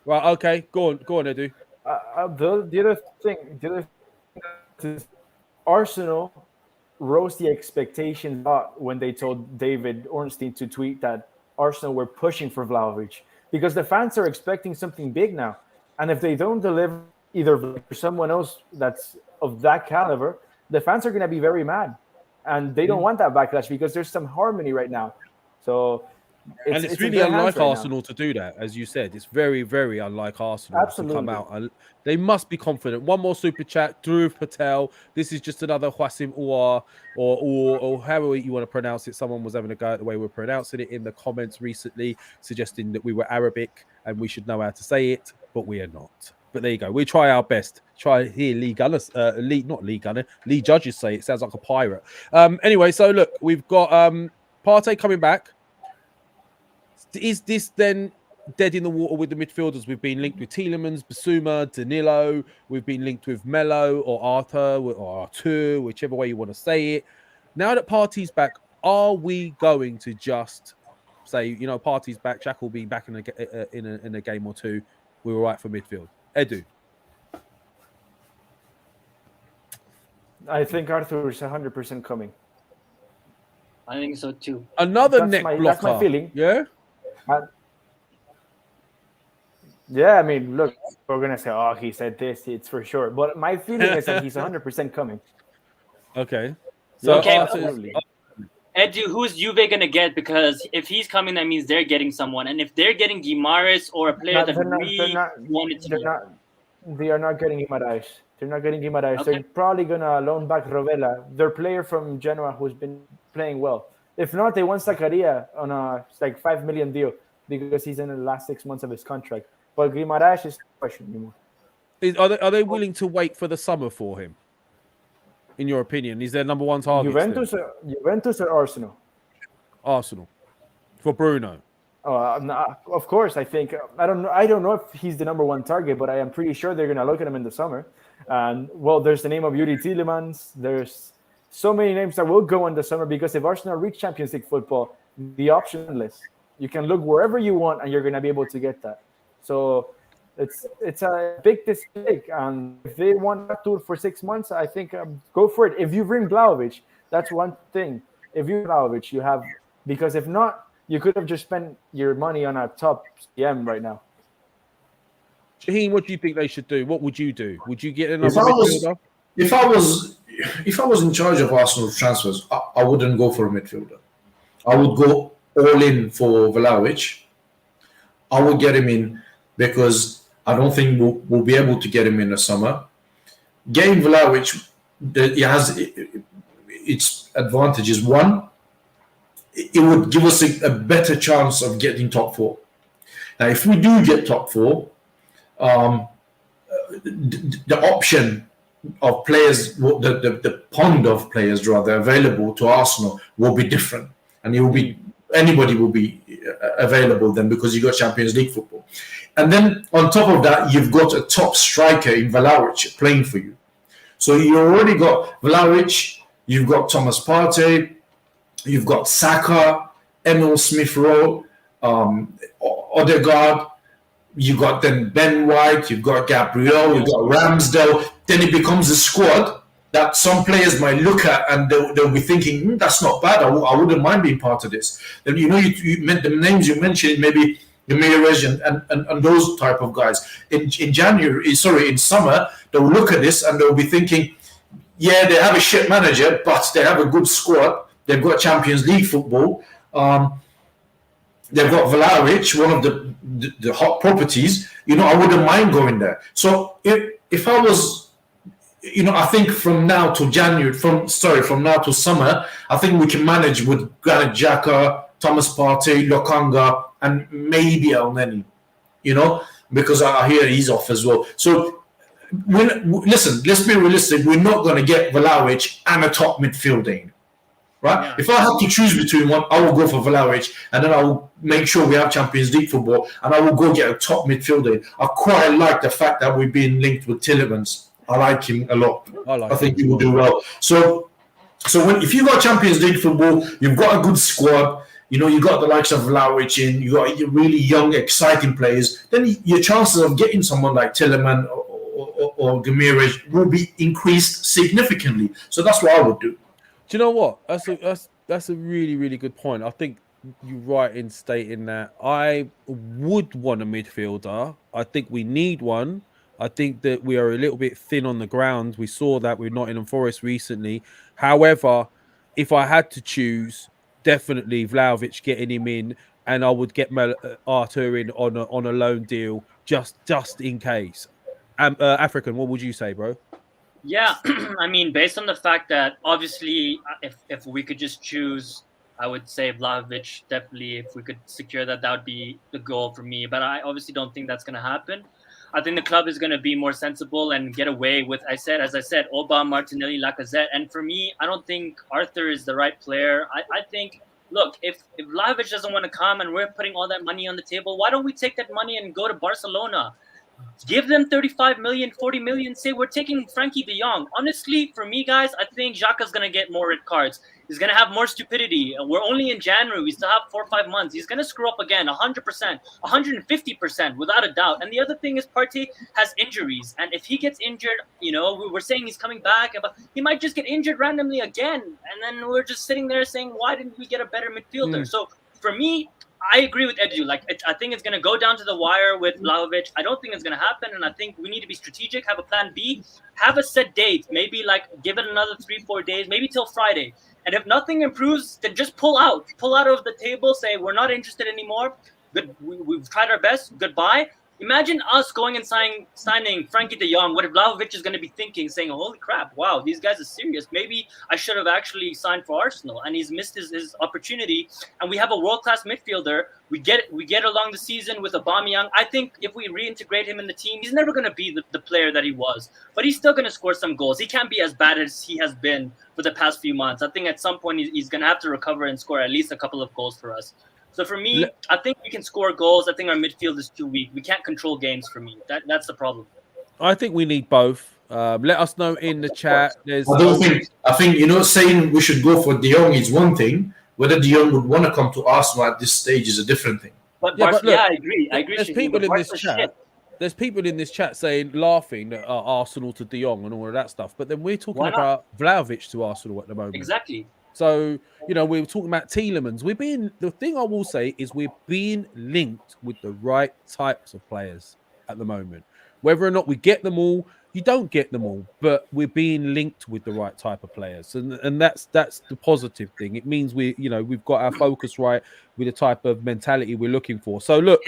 Right, okay. Go on, Edu. The other thing is Arsenal rose the expectations when they told David Ornstein to tweet that Arsenal were pushing for Vlahovic because the fans are expecting something big now. And if they don't deliver either for someone else that's of that caliber, the fans are going to be very mad. And they don't want that backlash because there's some harmony right now. So it's really unlike Arsenal to do that, as you said. It's very, very unlike Arsenal to come out. They must be confident. One more super chat, Dhruv Patel. This is just another Hwasim Uar or however you want to pronounce it. Someone was having a go at the way we're pronouncing it in the comments recently, suggesting that we were Arabic and we should know how to say it, but we are not. But there you go. We try our best. Try here, Lee Gunners, Lee Judges say it sounds like a pirate. Anyway, so look, we've got Partey coming back. Is this then dead in the water with the midfielders? We've been linked with Tielemans, Bissouma, Danilo. We've been linked with Melo or Arthur or Artur, whichever way you want to say it. Now that Partey's back, are we going to just say, Partey's back, Xhaka will be back in a game or two. We're all right for midfield. Edu. I think Arthur is 100% coming. I think so too. Another neck blocker. That's my feeling. Yeah? I mean, look, we're going to say, oh, he said this, it's for sure. But my feeling is that he's 100% coming. Okay. So absolutely. Edu, who's Juve going to get? Because if he's coming, that means they're getting someone. And if they're getting Guimares or a player that we wanted to get. They are not getting Guimares. They're not getting Guimares. Okay. They're probably going to loan back Rovella, their player from Genoa who's been playing well. If not, they want Zakaria on a 5 million deal because he's in the last 6 months of his contract. But Guimares is no question anymore. Are they willing to wait for the summer for him? In your opinion, is their number one target? Juventus or Arsenal? Arsenal. For Bruno. Of course, I think I don't know if he's the number one target, but I am pretty sure they're going to look at him in the summer. And there's the name of Yuri Tielemans. There's so many names that will go in the summer because if Arsenal reach Champions League football, the option list, you can look wherever you want and you're going to be able to get that. So it's a big mistake. And if they want that tour for 6 months, I think go for it. If you bring Vlahovic, that's one thing. If you Vlahovic, you have, because if not, you could have just spent your money on a top CM right now. Shaheen, what do you think they should do? What would you do? Would you get another midfielder? If I was in charge of Arsenal transfers, I wouldn't go for a midfielder. I would go all in for Vlahovic. I would get him in because I don't think we'll be able to get him in the summer. Getting Vlahovic, it has its advantages. One, it would give us a better chance of getting top four. Now, if we do get top four, the option of players, the pond of players rather available to Arsenal will be different, and it will be anybody will be available then because you got Champions League football, and then on top of that, you've got a top striker in Vlahovic playing for you. So you already got Vlahovic, you've got Thomas Partey, you've got Saka, Emil Smith-Rowe, Odegaard. You got then Ben White, you've got Gabriel, you've got Ramsdale. Then it becomes a squad that some players might look at and they'll be thinking, that's not bad. I wouldn't mind being part of this. Then you meant the names you mentioned. Maybe Ramirez and those type of guys. In summer, they'll look at this and they'll be thinking, yeah, they have a shit manager, but they have a good squad. They've got Champions League football. They've got Vlahovic, one of the hot properties. I wouldn't mind going there. So if I was, I think from now to from now to summer, I think we can manage with Granit Xhaka, Thomas Partey, Lokanga, and maybe El Neni, because I hear he's off as well. So, listen, let's be realistic. We're not going to get Vlahovic and a top midfielder, right? Yeah. If I have to choose between one, I will go for Vlahovic, and then I will make sure we have Champions League football, and I will go get a top midfielder. I quite like the fact that we've been linked with Tielemans. I like him a lot. I think he will do well. So if you got Champions League football, you've got a good squad. You got the likes of Vlahovic in, you got really young, exciting players, then your chances of getting someone like Tielemans or Ramirez will be increased significantly. So that's what I would do. Do you know what? That's a really, really good point. I think you're right in stating that. I would want a midfielder. I think we need one. I think that we are a little bit thin on the ground. We saw that with Nottingham Forest recently. However, if I had to choose, definitely Vlahovic, getting him in, and I would get Arthur in on a loan deal just in case. African, what would you say, bro? Yeah, I mean, based on the fact that obviously, if we could just choose, I would say Vlahovic. Definitely, if we could secure that would be the goal for me. But I obviously don't think that's going to happen. I think the club is going to be more sensible and get away with, as I said, Auba, Martinelli, Lacazette. And for me, I don't think Arthur is the right player. I think, look, if Vlahovic doesn't want to come and we're putting all that money on the table, why don't we take that money and go to Barcelona? Give them 35 million, 40 million. Say we're taking Frankie de Jong. Honestly, for me, guys, I think Xhaka's going to get more red cards. He's going to have more stupidity. We're only in January. We still have 4 or 5 months. He's going to screw up again, 100%, 150%, without a doubt. And the other thing is Partey has injuries. And if he gets injured, we're saying he's coming back, but he might just get injured randomly again. And then we're just sitting there saying, why didn't we get a better midfielder? So for me, I agree with Edu. I think it's going to go down to the wire with Vlahovic. I don't think it's going to happen, and I think we need to be strategic, have a plan B, have a set date, maybe give it another 3-4 days, maybe till Friday. And if nothing improves, then just pull out of the table, say we're not interested anymore. Good, we've tried our best. Goodbye. Imagine us going and signing Frankie de Jong. What if Vlahovic is going to be thinking, saying, holy crap, wow, these guys are serious. Maybe I should have actually signed for Arsenal. And he's missed his opportunity. And we have a world-class midfielder. We get along the season with Aubameyang. I think if we reintegrate him in the team, he's never going to be the player that he was. But he's still going to score some goals. He can't be as bad as he has been for the past few months. I think at some point he's going to have to recover and score at least a couple of goals for us. So for me, I think we can score goals. I think our midfield is too weak. We can't control games for me. That's the problem. I think we need both. Let us know in the chat. I think saying we should go for De Jong is one thing. Whether De Jong would want to come to Arsenal at this stage is a different thing. But I agree. There's people in this chat. There's people in this chat laughing at Arsenal to De Jong and all of that stuff. But then we're talking about Vlahovic to Arsenal at the moment. Exactly. So, we're talking about Tielemans. The thing I will say is we're being linked with the right types of players at the moment. Whether or not we get them all, you don't get them all, but we're being linked with the right type of players. And that's the positive thing. It means we've got our focus right with the type of mentality we're looking for. So look,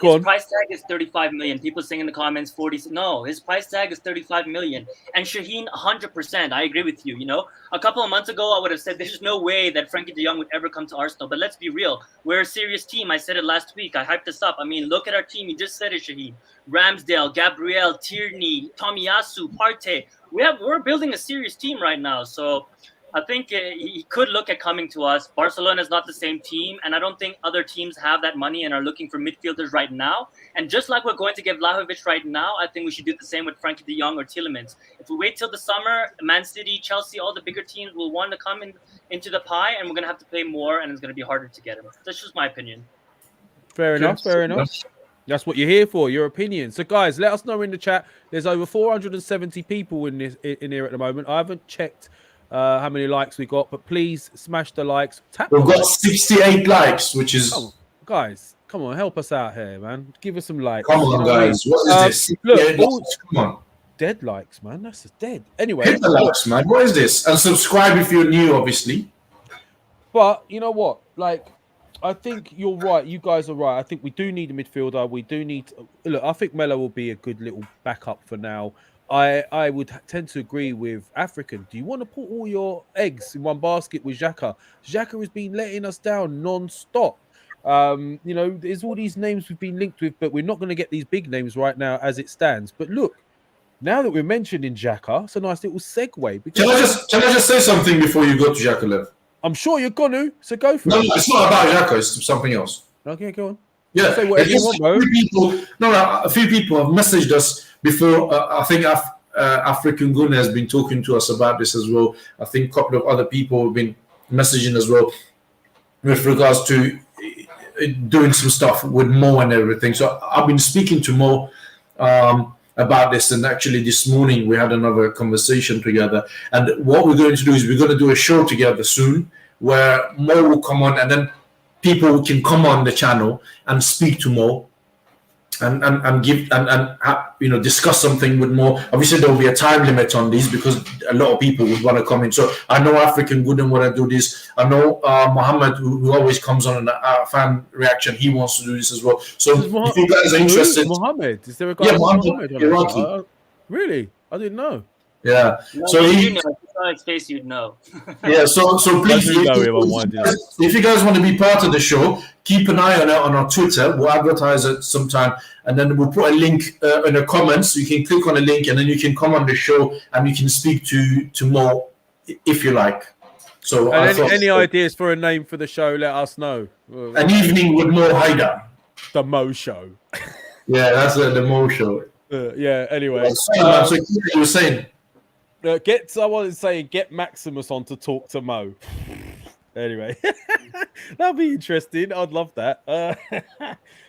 his price tag is 35 million. People saying in the comments 40. No, his price tag is 35 million. And Shaheen, 100%. I agree with you. A couple of months ago, I would have said there's no way that Frankie de Jong would ever come to Arsenal. But let's be real. We're a serious team. I said it last week. I hyped this up. I mean, look at our team. You just said it, Shaheen. Ramsdale, Gabriel, Tierney, Tomiyasu, Partey. We're building a serious team right now. So I think he could look at coming to us. Barcelona is not the same team, and I don't think other teams have that money and are looking for midfielders right now. And just like we're going to give Vlahovic right now, I think we should do the same with Frankie de Jong or Tielemans. If we wait till the summer, Man City, Chelsea, all the bigger teams will want to come into the pie, and we're going to have to pay more, and it's going to be harder to get him. That's just my opinion. Fair enough. That's what you're here for, your opinion. So, guys, let us know in the chat. There's over 470 people in here at the moment. I haven't checked how many likes we got, but please smash the likes. We've got 68 likes, which is guys, come on, help us out here, man. Give us some likes. Come You on, know what I mean? guys. What is this? Look, Yeah, all come on. dead likes, man. That's dead. Anyway, Hit the likes, man. What is this? And subscribe if you're new, obviously. but you know what? Like, I think you're right. You guys are right. I think we do need a midfielder. We do need. Look, I think Melo will be a good little backup for now. I would tend to agree with African. Do you want to put all your eggs in one basket with Xhaka? Xhaka has been letting us down non-stop. You know, there's all these names we've been linked with, but we're not going to get these big names right now as it stands. But look, now that we're mentioning Xhaka, it's a nice little segue. Because Can I just say something before you go to Xhaka, Lev? I'm sure you're going to, so go for it. No, it's not about Xhaka. It's something else. Okay, go on. Yeah, Say whatever you want, bro. A few people have messaged us before. I think African Gunner has been talking to us about this as well. I think a couple of other people have been messaging as well with regards to doing some stuff with Mo and everything. So I've been speaking to Mo about this, and actually this morning we had another conversation together. And what we're going to do is we're going to do a show together soon where Mo will come on, and then people can come on the channel and speak to Mo and give and discuss something with Mo. Obviously there will be a time limit on these because a lot of people would want to come in. So I know African wouldn't want to do this. I know Mohammed, who always comes on a fan reaction, he wants to do this as well. So if you guys are interested, Mohammed, is there a guy? Yeah, Mohammed Iraqi. Really? I didn't know. Yeah. No, So you know, if you saw his face, you'd know. Yeah, so please, I do know him, I'm winding up. if you guys want to be part of the show, keep an eye on it on our Twitter. We'll advertise it sometime, and then we'll put a link in the comments. You can click on the link, and then you can come on the show, and you can speak to Mo if you like. So, And any ideas for a name for the show? Let us know. An evening with Mo Haider. The Mo Show. Yeah, that's the Mo show. Yeah. Anyway, So you were saying. Get Maximus on to talk to Mo. Anyway, that'll be interesting. I'd love that.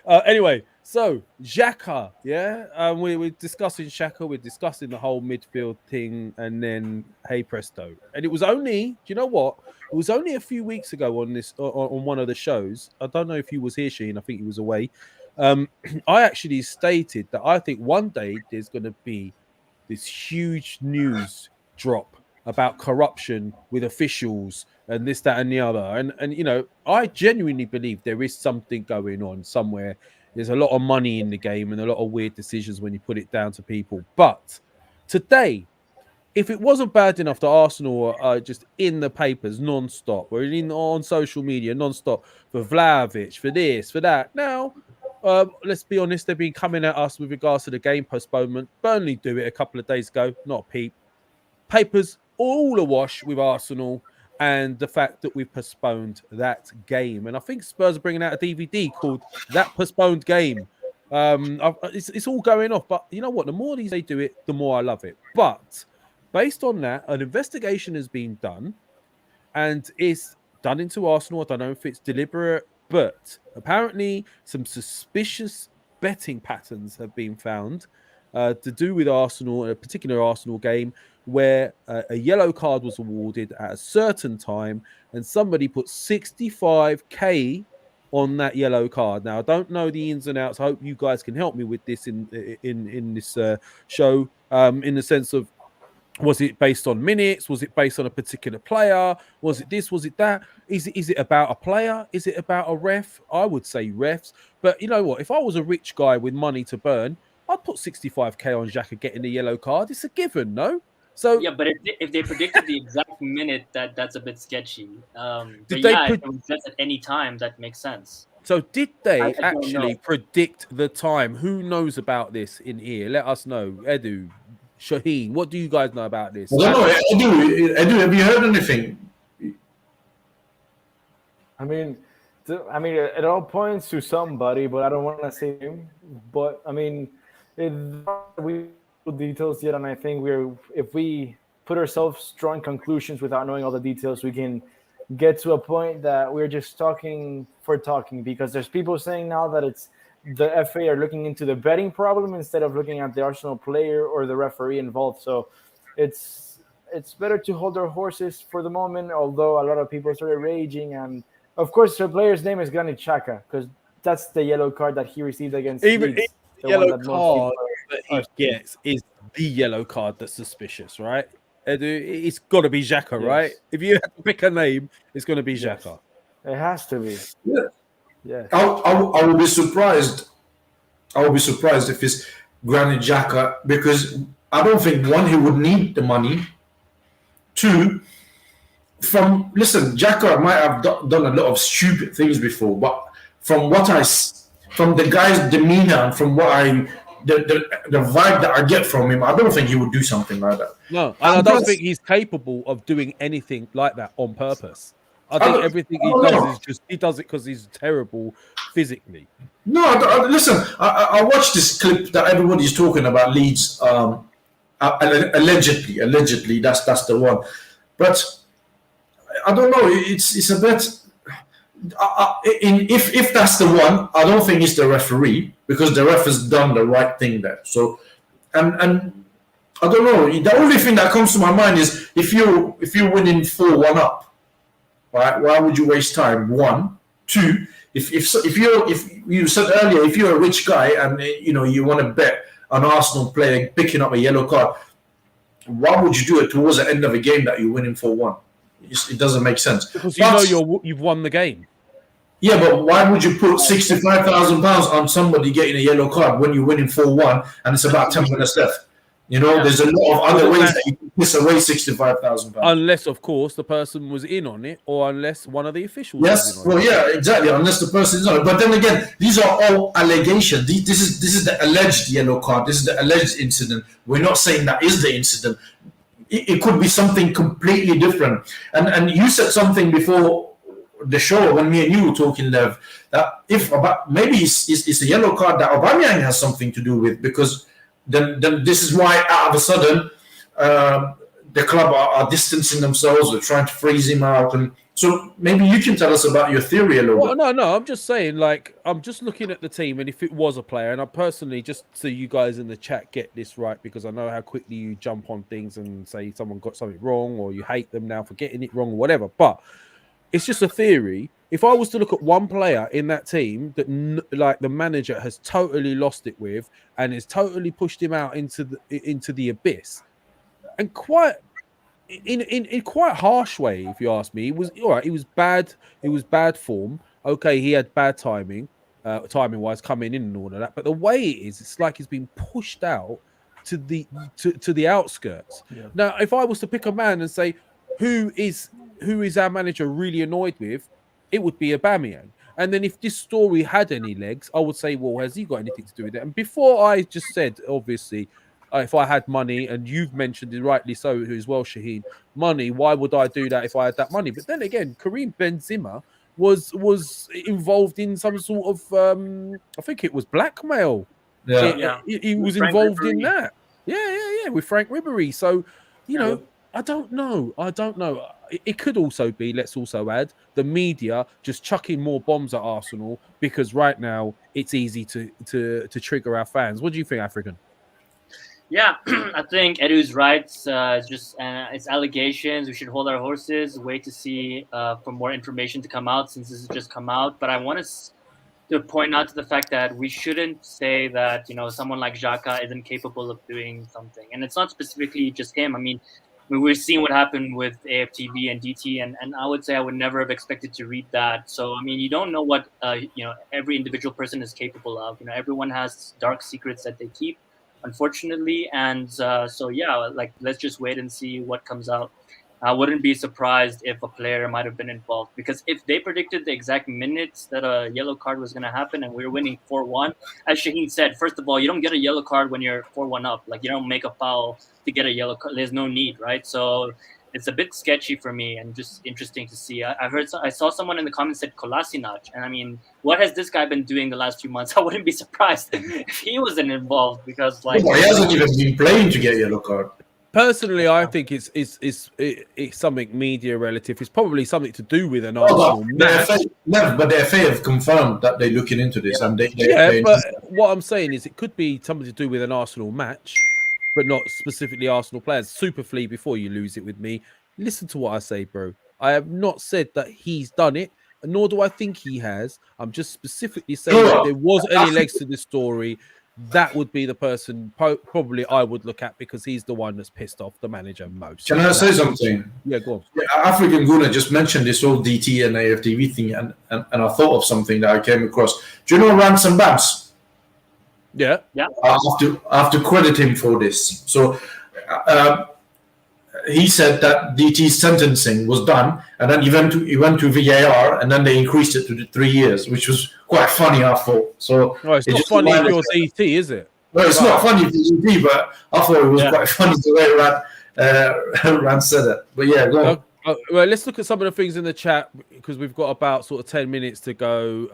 Anyway, so Xhaka, yeah, we're discussing Xhaka, we're discussing the whole midfield thing, and then hey presto, and it was only, do you know what? It was only a few weeks ago on this on one of the shows. I don't know if he was here, Sheen. I think he was away. I actually stated that I think one day there's going to be this huge news drop about corruption with officials and this, that, and the other. And you know, I genuinely believe there is something going on somewhere. There's a lot of money in the game and a lot of weird decisions when you put it down to people. But today, if it wasn't bad enough that Arsenal are just in the papers non-stop, or on social media non-stop for Vlahovic, for this, for that. Now, let's be honest, they've been coming at us with regards to the game postponement. Burnley do it a couple of days ago, not a peep. Papers all awash with Arsenal and the fact that we've postponed that game. And I think Spurs are bringing out a DVD called That Postponed Game. It's all going off. But you know what? The more they do it, the more I love it. But based on that, an investigation has been done. And it's done into Arsenal. I don't know if it's deliberate. But apparently some suspicious betting patterns have been found to do with Arsenal, a particular Arsenal game, where a yellow card was awarded at a certain time and somebody put 65k on that yellow card. Now, I don't know the ins and outs. I hope you guys can help me with this in this show, in the sense of, was it based on minutes? Was it based on a particular player? Was it this? Was it that? Is it about a player? Is it about a ref? I would say refs. But you know what? If I was a rich guy with money to burn, I'd put 65k on Xhaka getting the yellow card. It's a given, no? So yeah, but if they predicted the exact minute, that's a bit sketchy. If it was just at any time, that makes sense. So did they actually predict the time? Who knows about this in here? Let us know. Edu, Shaheen, what do you guys know about this? I don't know. Edu, have you heard anything? I mean, it all points to somebody, but I don't want to say him. But I mean, we details yet, and I think if we put ourselves drawing conclusions without knowing all the details, we can get to a point that we're just talking for talking, because there's people saying now that it's the FA are looking into the betting problem instead of looking at the Arsenal player or the referee involved. So it's better to hold our horses for the moment, although a lot of people started raging. And of course, the player's name is Granit Xhaka, because that's the yellow card that he received against Even Leeds. the The one yellow that most card people that he gets is the yellow card that's suspicious, right? Edu, it's got to be Xhaka, right? Yes. If you have to pick a name, it's going to be Yes. Xhaka. It has to be. Yeah. Yes. I will be surprised. I will be surprised if it's Granit Xhaka, because I don't think, one, he would need the money. Two, Xhaka might have done a lot of stupid things before, but from the guy's demeanor and from the vibe that I get from him, I don't think he would do something like that. No, and I don't think he's capable of doing anything like that on purpose. I think everything he does is just he does it because he's terrible physically. No, I watched this clip that everybody's talking about Leeds. Allegedly, that's the one. But I don't know. It's a bit. If that's the one, I don't think it's the referee, because the ref has done the right thing there. So, and I don't know. The only thing that comes to my mind is if you're winning 4-1 up, right? Why would you waste time? One, two. If you said earlier, if you're a rich guy and you want to bet an Arsenal player picking up a yellow card, why would you do it towards the end of a game that you're winning 4-1? It doesn't make sense. Because you've won the game. Yeah, but why would you put £65,000 on somebody getting a yellow card when you're winning 4-1 and it's about 10 minutes left? There's a lot of other ways that you can piss away £65,000. Unless, of course, the person was in on it, or unless one of the officials was in on it. Yeah, exactly. Unless the person is on it. But then again, these are all allegations. This is the alleged yellow card. This is the alleged incident. We're not saying that is the incident. It could be something completely different. And you said something before the show when me and you were talking, Lev, that maybe it's a yellow card that Aubameyang has something to do with, because then this is why out of a sudden the club are distancing themselves. They're trying to freeze him out. And so maybe you can tell us about your theory a little bit. No, I'm just saying, I'm just looking at the team, and if it was a player, and I personally, just so you guys in the chat get this right, because I know how quickly you jump on things and say someone got something wrong, or you hate them now for getting it wrong, or whatever, but it's just a theory. If I was to look at one player in that team that the manager has totally lost it with and has totally pushed him out into the abyss, and quite in quite harsh way, if you ask me, he was all right. He was bad. It was bad form. Okay, he had bad timing wise, coming in and all of that. But the way it is, it's like he's been pushed out to the outskirts. Yeah. Now, if I was to pick a man and say who is our manager really annoyed with, it would be Aubameyang. And then if this story had any legs, I would say, well, has he got anything to do with it? And before I just said, obviously, if I had money, and you've mentioned it rightly so as well, Shaheen, money, why would I do that if I had that money? But then again, Karim Benzema was involved in some sort of, I think it was blackmail. Yeah. He was involved in that. Yeah, with Frank Ribery. So, I don't know. It could also be, let's also add, the media just chucking more bombs at Arsenal, because right now it's easy to trigger our fans. What do you think, African? Yeah, I think Edu's right. It's allegations. We should hold our horses, wait to see for more information to come out, since this has just come out. But I want to point out to the fact that we shouldn't say that someone like Xhaka isn't capable of doing something, and it's not specifically just him. I mean, we're seeing what happened with aftv and DT, and I would say I would never have expected to read that. So I mean, you don't know what every individual person is capable of. Everyone has dark secrets that they keep, unfortunately, and let's just wait and see what comes out. I wouldn't be surprised if a player might have been involved, because if they predicted the exact minutes that a yellow card was going to happen and we were winning 4-1, as Shaheen said, first of all, you don't get a yellow card when you're 4-1 up. Like, you don't make a foul to get a yellow card. There's no need, right? So it's a bit sketchy for me, and just interesting to see. I saw someone in the comments said Kolasinac, and I mean, what has this guy been doing the last few months? I wouldn't be surprised if he wasn't involved, because he hasn't even been playing to get a yellow card. Personally, I think it's something media relative. It's probably something to do with an Arsenal match. But the FA have confirmed that they're looking into this. Yeah. And but what I'm saying is it could be something to do with an Arsenal match, but not specifically Arsenal players. Superfleet, before you lose it with me, listen to what I say, bro. I have not said that he's done it. nor do I think he has. I'm just specifically saying if there was any legs to this story, that would be the person probably I would look at, because he's the one that's pissed off the manager most. Can I say something? Yeah, go on. Yeah, African Gooner just mentioned this whole DT and AFTV thing, and I thought of something that I came across. Do you know Ransom Babs? Yeah. I have to credit him for this. So he said that DT's sentencing was done, and then he went to VAR, and then they increased it to 3 years, which was quite funny, I thought. So it's not funny if you're ET, is it? Well, it's not funny if you're ET, but I thought it was quite funny the way Rand said it. But yeah, go on. Well, let's look at some of the things in the chat, because we've got about sort of 10 minutes to go.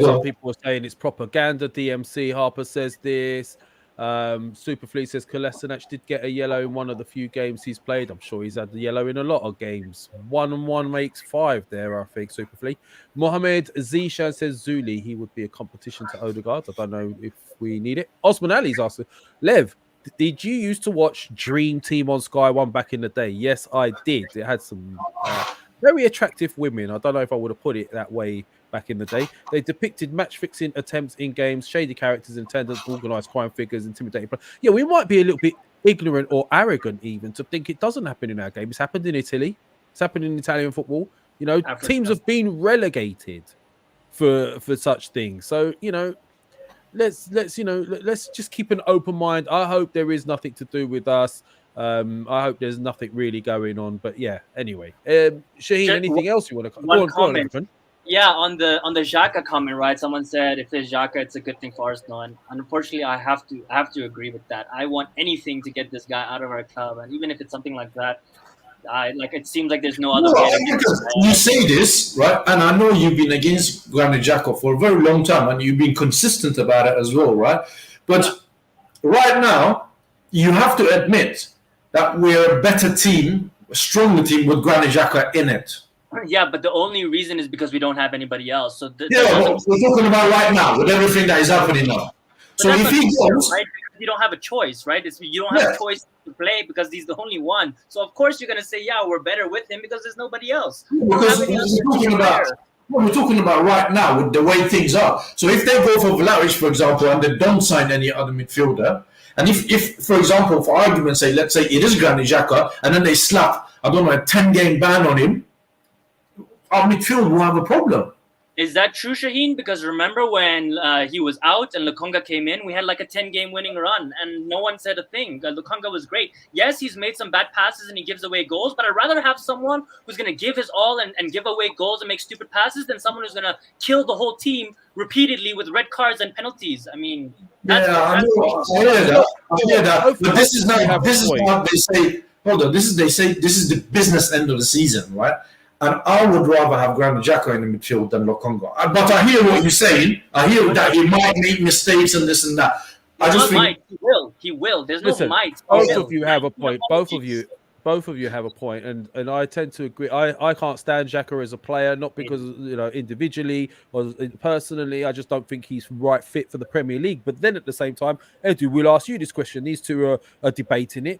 Some people are saying it's propaganda. DMC Harper says this. Superfleet says Kolasinac did get a yellow in one of the few games he's played. I'm sure he's had the yellow in a lot of games. 1 and 1 makes 5 there, I think. Superfleet. Mohamed Zishan says Zuli, he would be a competition to Odegaard. I don't know if we need it. Osman Ali's asking, Lev, did you used to watch Dream Team on Sky One back in the day? Yes, I did. It had some very attractive women. I don't know if I would have put it that way back in the day. They depicted match-fixing attempts in games, shady characters in attendance, organised crime figures, intimidating players. Yeah, we might be a little bit ignorant or arrogant even to think it doesn't happen in our game. It's happened in Italy. It's happened in Italian football. You know, teams have been relegated for such things. So, you know, let's just keep an open mind. I hope there is nothing to do with us. I hope there's nothing really going on. But yeah, anyway. Shaheen, anything else you want to go on? Yeah, on the Xhaka comment, right? Someone said if there's Xhaka, it's a good thing for Arsenal, and unfortunately, I have to agree with that. I want anything to get this guy out of our club, and even if it's something like that, it seems like there's no other way. You say this, right? And I know you've been against Granit Xhaka for a very long time, and you've been consistent about it as well, right? But right now, you have to admit that we're a better team, a stronger team with Granit Xhaka in it. Yeah, but the only reason is because we don't have anybody else. So we're talking about right now with everything that is happening now. So if he goes, right? You don't have a choice, right? You don't have a choice to play because he's the only one. So of course you're gonna say, yeah, we're better with him because there's nobody else. Because we're talking about right now with the way things are. So if they go for Vlahovic, for example, and they don't sign any other midfielder, and if for example, for argument's sake, let's say it is Granit Xhaka, and then they slap, I don't know, a 10-game ban on him, our midfield will have a problem. Is that true, Shaheen? Because remember when he was out and Lokonga came in, we had like a 10-game winning run and no one said a thing. Lokonga was great. Yes, he's made some bad passes and he gives away goals, but I'd rather have someone who's going to give his all and give away goals and make stupid passes than someone who's going to kill the whole team repeatedly with red cards and penalties. I mean, I hear that. But this is what they say. Hold on, this is the business end of the season, right? And I would rather have Granit Xhaka in the midfield than Lokonga. But I hear what you're saying. I hear that he might make mistakes and this and that. I just think he will. There's no might. Both of you have a point. Both of you have a point, and I tend to agree. I can't stand Xhaka as a player, not because individually or personally. I just don't think he's right fit for the Premier League. But then at the same time, Edu, we'll ask you this question. These two are debating it.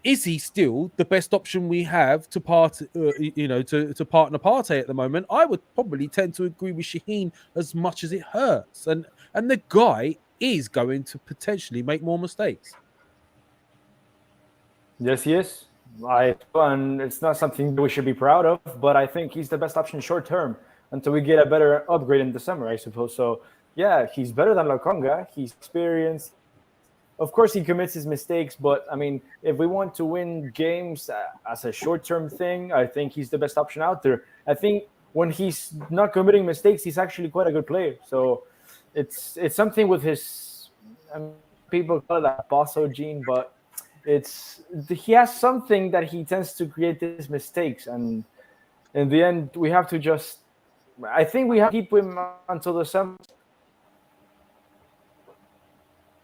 Is he still the best option we have to partner Partey at the moment? I would probably tend to agree with Shaheen as much as it hurts, and the guy is going to potentially make more mistakes. Yes, he is. And it's not something that we should be proud of, but I think he's the best option short term until we get a better upgrade in the summer, I suppose. So yeah, he's better than Lokonga. He's experienced. Of course, he commits his mistakes, but I mean, if we want to win games as a short-term thing, I think he's the best option out there. I think when he's not committing mistakes, he's actually quite a good player. So it's something with his people call it like bosso gene, but he has something that he tends to create these mistakes, and in the end, we have to just. I think we have to keep him until the summer.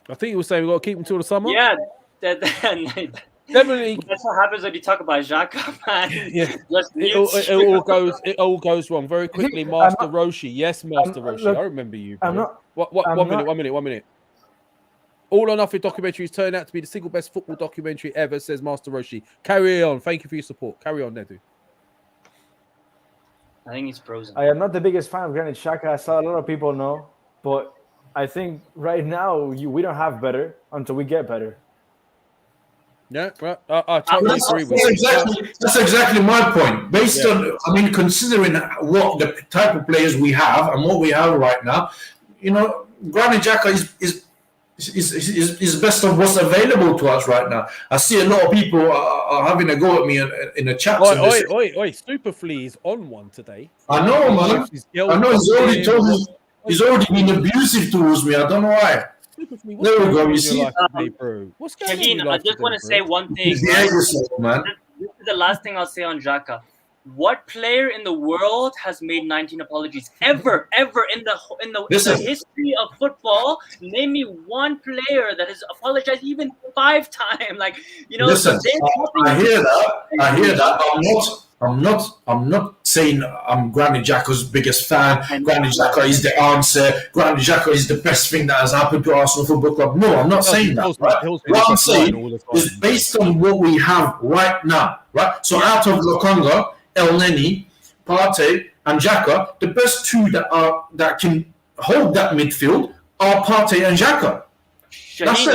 I think you were saying we've got to keep him till the summer. Yeah, definitely. That's what happens when you talk about Xhaka, man. Yeah, it all goes wrong very quickly. Master Roshi, yes, Master Roshi. Look, I remember you. Bro. One minute. All or Nothing documentaries turned out to be the single best football documentary ever, says Master Roshi. Carry on. Thank you for your support. Carry on, Edu. I think he's frozen. I am not the biggest fan of Granit Xhaka, as a lot of people know, but I think right now we don't have better until we get better. Yeah, well, I totally agree with you. That's exactly my point. Based on, I mean, considering what the type of players we have and what we have right now, you know, Granit Xhaka is best of what's available to us right now. I see a lot of people are having a go at me in the chat. Oi, Superflea is on one today. I know, man. I know he's already told me. He's already been abusive towards me. I don't know why. There we go. You see, what's going on? I just want to say one thing. Man. This is the last thing I'll say on Xhaka. What player in the world has made 19 apologies ever in the history of football? Name me one player that has apologized even 5 times. Like, you know, listen, I hear that. I'm not saying I'm Granit Xhaka's biggest fan. Granit Xhaka is the answer. Granit Xhaka is the best thing that has happened to Arsenal Football Club. No, I'm not saying that. Right? What I'm saying is based on what we have right now. Right. So out of Lokonga, El Neni, Partey, and Xhaka, the best two that can hold that midfield are Partey and Xhaka. Shaheen,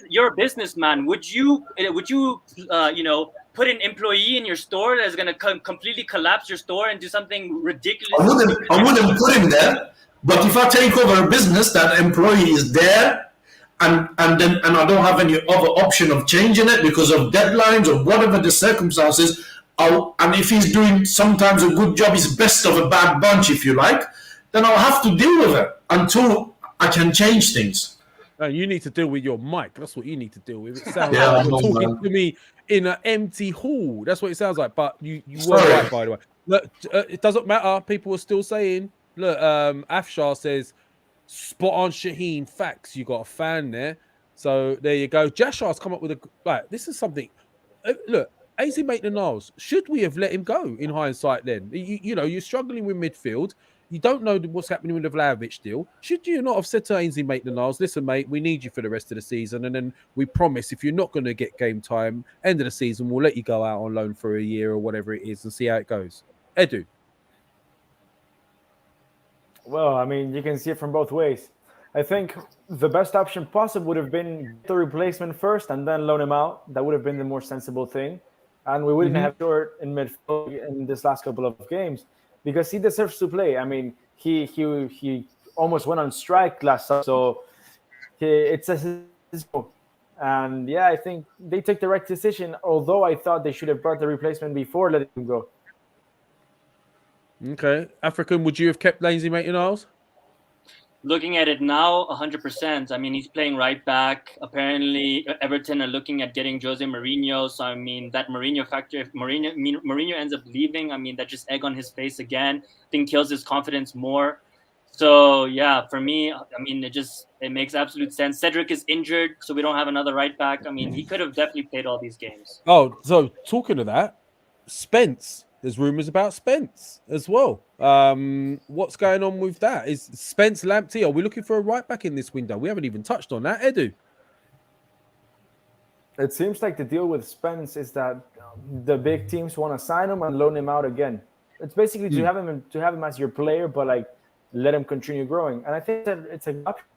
you're a businessman. Would you put an employee in your store that's going to completely collapse your store and do something ridiculous? I wouldn't put him there. But if I take over a business, that employee is there, and I don't have any other option of changing it because of deadlines or whatever the circumstances. And if he's doing sometimes a good job, he's best of a bad bunch, if you like, then I'll have to deal with it until I can change things. You need to deal with your mic. That's what you need to deal with. It sounds like you're talking to me in an empty hall. That's what it sounds like. But you were right, by the way. Look, it doesn't matter. People are still saying. Look, Afshar says, spot on Shaheen. Facts. You got a fan there. So there you go. Jashar's come up with this is something. Look, AZ Maitland-Niles, should we have let him go in hindsight then? You know, you're struggling with midfield. You don't know what's happening with the Vlahovic deal. Should you not have said to AZ Maitland-Niles, listen, mate, we need you for the rest of the season, and then we promise if you're not going to get game time, end of the season, we'll let you go out on loan for a year or whatever it is and see how it goes. Edu. Well, I mean, you can see it from both ways. I think the best option possible would have been the replacement first and then loan him out. That would have been the more sensible thing. And we wouldn't have short in midfield in this last couple of games because he deserves to play. I mean, he almost went on strike last summer, so it's and yeah, I think they took the right decision. Although I thought they should have brought the replacement before letting him go. Okay, African, would you have kept AZ Maitland-Niles? Looking at it now, 100%. I mean, he's playing right back. Apparently, Everton are looking at getting Jose Mourinho. So, I mean, that Mourinho factor, if Mourinho ends up leaving, I mean, that just egg on his face again. I think kills his confidence more. So, yeah, for me, I mean, it makes absolute sense. Cedric is injured, so we don't have another right back. I mean, he could have definitely played all these games. Oh, so talking of that, Spence. There's rumours about Spence as well. What's going on with that? Is Spence Lamptey? Are we looking for a right back in this window? We haven't even touched on that, Edu. It seems like the deal with Spence is that the big teams want to sign him and loan him out again. It's basically to have him as your player, but like let him continue growing. And I think that it's a option.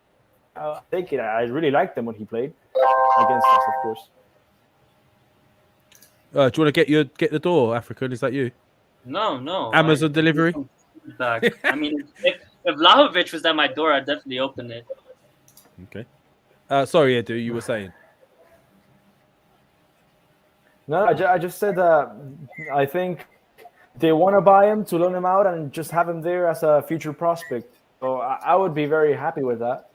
I'll take it. I really liked him when he played against us, of course. Do you want to get the door, African? Is that you? No. Amazon delivery? Back. I mean, if Vlahovic was at my door, I'd definitely open it. Okay. Sorry, Edu, you were saying? No, I just said I think they want to buy him to loan him out and just have him there as a future prospect. So I would be very happy with that.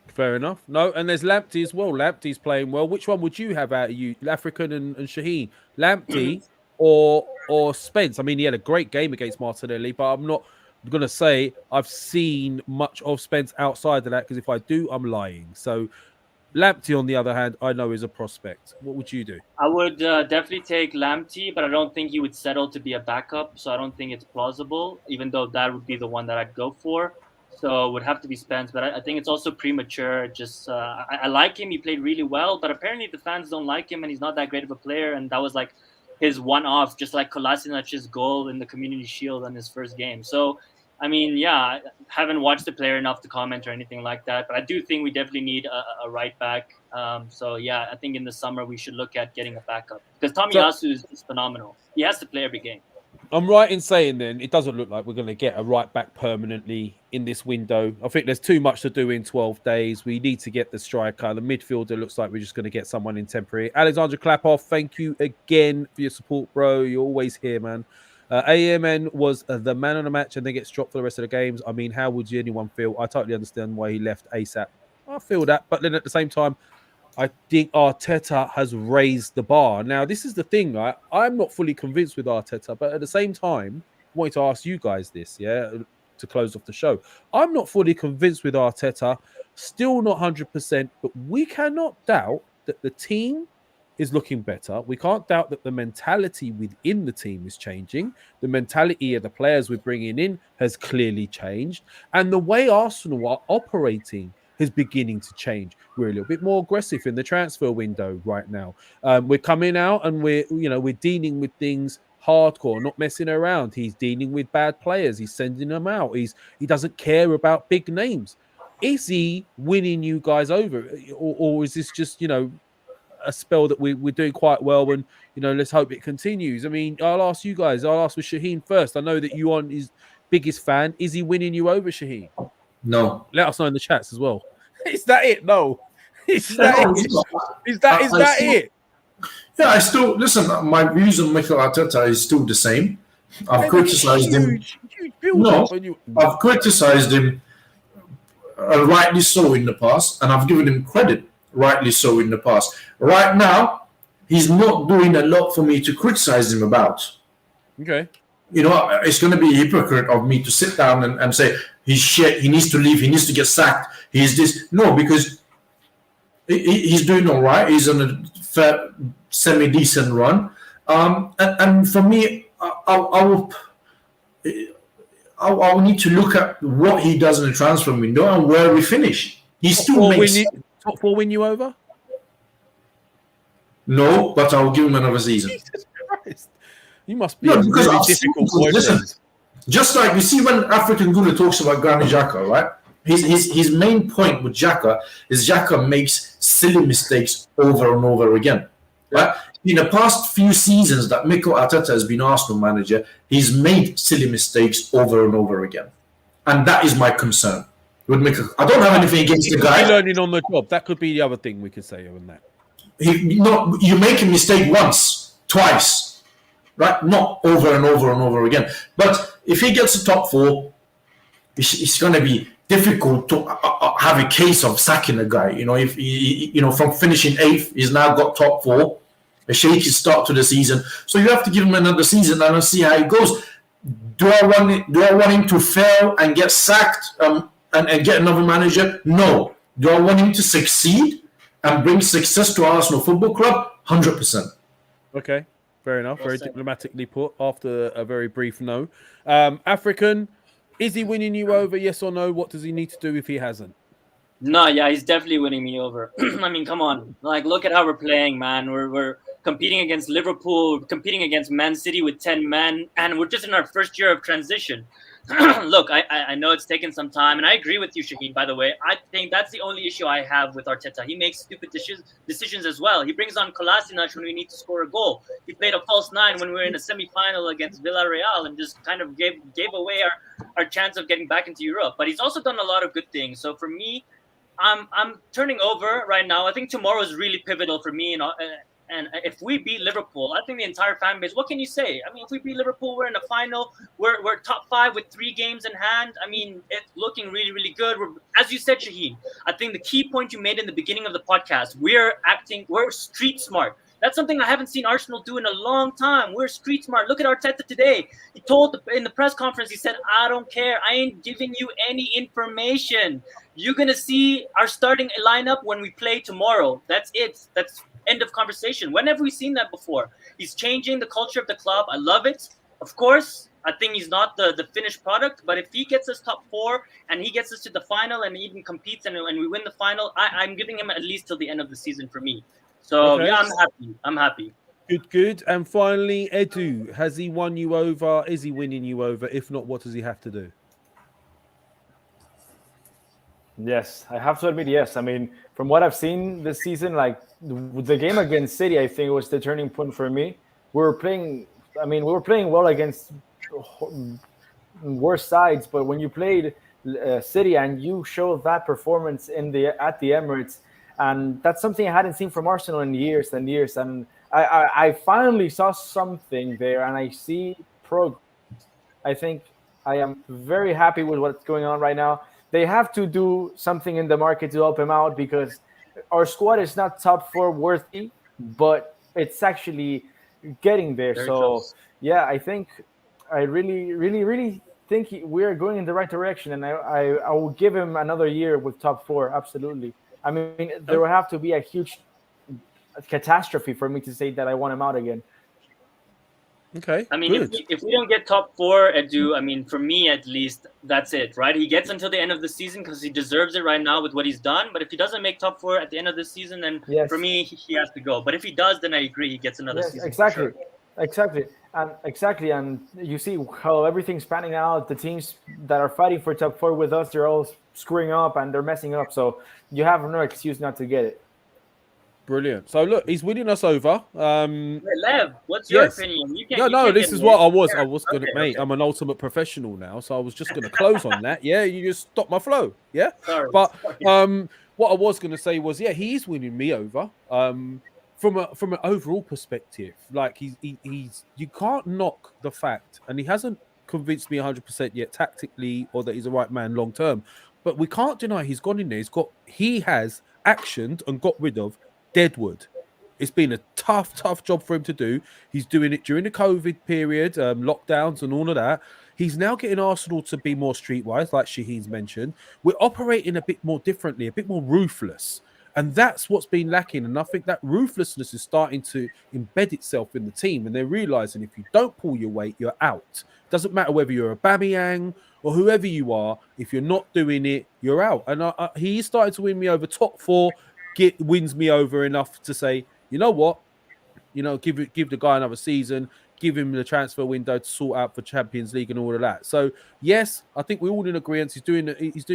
Fair enough. No, and there's Lamptey as well. Lamptey's playing well. Which one would you have out of you, African and Shaheen? Lamptey or Spence? I mean, he had a great game against Martinelli, but I'm not going to say I've seen much of Spence outside of that because if I do, I'm lying. So Lamptey, on the other hand, I know is a prospect. What would you do? I would definitely take Lamptey, but I don't think he would settle to be a backup, so I don't think it's plausible, even though that would be the one that I'd go for. So it would have to be Spence, but I think it's also premature. Just I like him. He played really well, but apparently the fans don't like him, and he's not that great of a player. And that was like his one-off, just like Kolasinac's goal in the Community Shield on his first game. So, I mean, yeah, I haven't watched the player enough to comment or anything like that, but I do think we definitely need a right back. So, yeah, I think in the summer we should look at getting a backup because Tomiyasu is phenomenal. He has to play every game. I'm right in saying then it doesn't look like we're going to get a right back permanently in this window. I think there's too much to do in 12 days. We need to get the striker. The midfielder looks like we're just going to get someone in temporary. Alexander Klapoff, thank you again for your support, bro. You're always here, man. AMN was the man of the match and then gets dropped for the rest of the games. I mean, how would anyone feel? I totally understand why he left ASAP. I feel that. But then at the same time, I think Arteta has raised the bar. Now, this is the thing, right? I'm not fully convinced with Arteta, but at the same time, I wanted to ask you guys this, yeah, to close off the show. I'm not fully convinced with Arteta, still not 100%, but we cannot doubt that the team is looking better. We can't doubt that the mentality within the team is changing. The mentality of the players we're bringing in has clearly changed. And the way Arsenal are operating is beginning to change. We're a little bit more aggressive in the transfer window right now. We're coming out and we're dealing with things hardcore, not messing around. He's dealing with bad players. He's sending them out. He doesn't care about big names. Is he winning you guys over, or is this just a spell that we're doing quite well and let's hope it continues? I mean, I'll ask you guys. I'll ask with Shaheen first. I know that you are his biggest fan. Is he winning you over, Shaheen? No. Let us know in the chats as well. Is that it? No. Is that it? Yeah, I still listen. My views on Mikel Arteta is still the same. I've criticized him. I've criticized him, rightly so, in the past, and I've given him credit, rightly so, in the past. Right now, he's not doing a lot for me to criticize him about. Okay. It's going to be a hypocrite of me to sit down and say he's shit, he needs to leave, he needs to get sacked, he's this. No, because he's doing all right. He's on a fair, semi-decent run. And for me, I'll need to look at what he does in the transfer window and where we finish. He still makes... Top four win you over? No, but I'll give him another season. Jesus Christ. You must be a really difficult boyfriend. Listen, just like you see when African Gunner talks about Granit Xhaka, right? His main point with Xhaka is Xhaka makes silly mistakes over and over again. Right? In the past few seasons that Mikel Arteta has been Arsenal manager, he's made silly mistakes over and over again. And that is my concern with Mikel. I don't have anything against the guy. Learning on the job. That could be the other thing we could say on that. You make a mistake once, twice, right? Not over and over and over again. But if he gets a top four, it's going to be difficult to have a case of sacking a guy. If he, from finishing 8th, he's now got top 4, a shaky start to the season. So you have to give him another season and see how it goes. Do I want him to fail and get sacked and get another manager? No. Do I want him to succeed and bring success to Arsenal Football Club? 100%. Okay, fair enough. Very diplomatically put after a very brief no. African, is he winning you over, yes or no? What does he need to do if he hasn't? No, yeah, he's definitely winning me over. I mean, come on. Look at how we're playing, man. We're competing against Liverpool, competing against Man City with 10 men, and we're just in our first year of transition. Look, I know it's taken some time, and I agree with you, Shaheen, by the way. I think that's the only issue I have with Arteta. He makes stupid decisions as well. He brings on Kolasinac when we need to score a goal. He played a false 9 when we were in a semi-final against Villarreal and just kind of gave away our chance of getting back into Europe. But he's also done a lot of good things. So for me, I'm turning over right now. I think tomorrow is really pivotal for me, and if we beat Liverpool, I think the entire fan base, what can you say? I mean, if we beat Liverpool, we're in the final. We're top 5 with 3 games in hand. I mean, it's looking really, really good. As you said, Shaheen, I think the key point you made in the beginning of the podcast, we're street smart. That's something I haven't seen Arsenal do in a long time. We're street smart. Look at Arteta today. He told in the press conference, he said, I don't care. I ain't giving you any information. You're going to see our starting lineup when we play tomorrow. That's it. That's end of conversation. When have we seen that before? He's changing the culture of the club. I love it. Of course, I think he's not the finished product, but if he gets us top 4 and he gets us to the final and even competes and we win the final, I'm giving him at least till the end of the season for me. So, okay. Yeah, I'm happy. Good. And finally, Edu, has he won you over? Is he winning you over? If not, what does he have to do? Yes, I have to admit, yes. I mean, from what I've seen this season, like the game against City, I think it was the turning point for me. We were playing well against worse sides, but when you played City and you showed that performance at the Emirates, and that's something I hadn't seen from Arsenal in years and years, and I finally saw something there, and I see progress. I think I am very happy with what's going on right now. They have to do something in the market to help him out because our squad is not top 4 worthy, but it's actually getting there. Very so close. yeah, I think I really think we are going in the right direction, and I will give him another year with top 4. Absolutely. I mean, there will have to be a huge catastrophe for me to say that I want him out again. Okay. I mean, good. if we don't get top 4, Edu, I mean, for me at least, that's it, right? He gets until the end of the season because he deserves it right now with what he's done. But if he doesn't make top 4 at the end of the season, then for me, he has to go. But if he does, then I agree, he gets another season. Exactly. Sure. Exactly. And you see how everything's panning out. The teams that are fighting for top 4 with us, they're all screwing up and they're messing up. So you have no excuse not to get it. Brilliant. So look, he's winning us over. Lev, what's your opinion? This is what I was going to make. I'm an ultimate professional now, so I was just going to close on that. Yeah, you just stopped my flow. Yeah, sorry. But what I was going to say was, he is winning me over. From an overall perspective, like he's you can't knock the fact, and he hasn't convinced me 100% yet tactically, or that he's the right man long term. But we can't deny he's gone in there. He has actioned and got rid of Deadwood. It's been a tough job for him to do. He's doing it during the COVID period, lockdowns and all of that. He's now getting Arsenal to be more streetwise, like Shaheen's mentioned. We're operating a bit more differently, a bit more ruthless. And that's what's been lacking. And I think that ruthlessness is starting to embed itself in the team. And they're realizing if you don't pull your weight, you're out. Doesn't matter whether you're a Aubameyang or whoever you are. If you're not doing it, you're out. And he's starting to win me over top 4. Wins me over enough to say, you know what, give the guy another season, give him the transfer window to sort out for Champions League and all of that. So yes, I think we're all in agreement. He's doing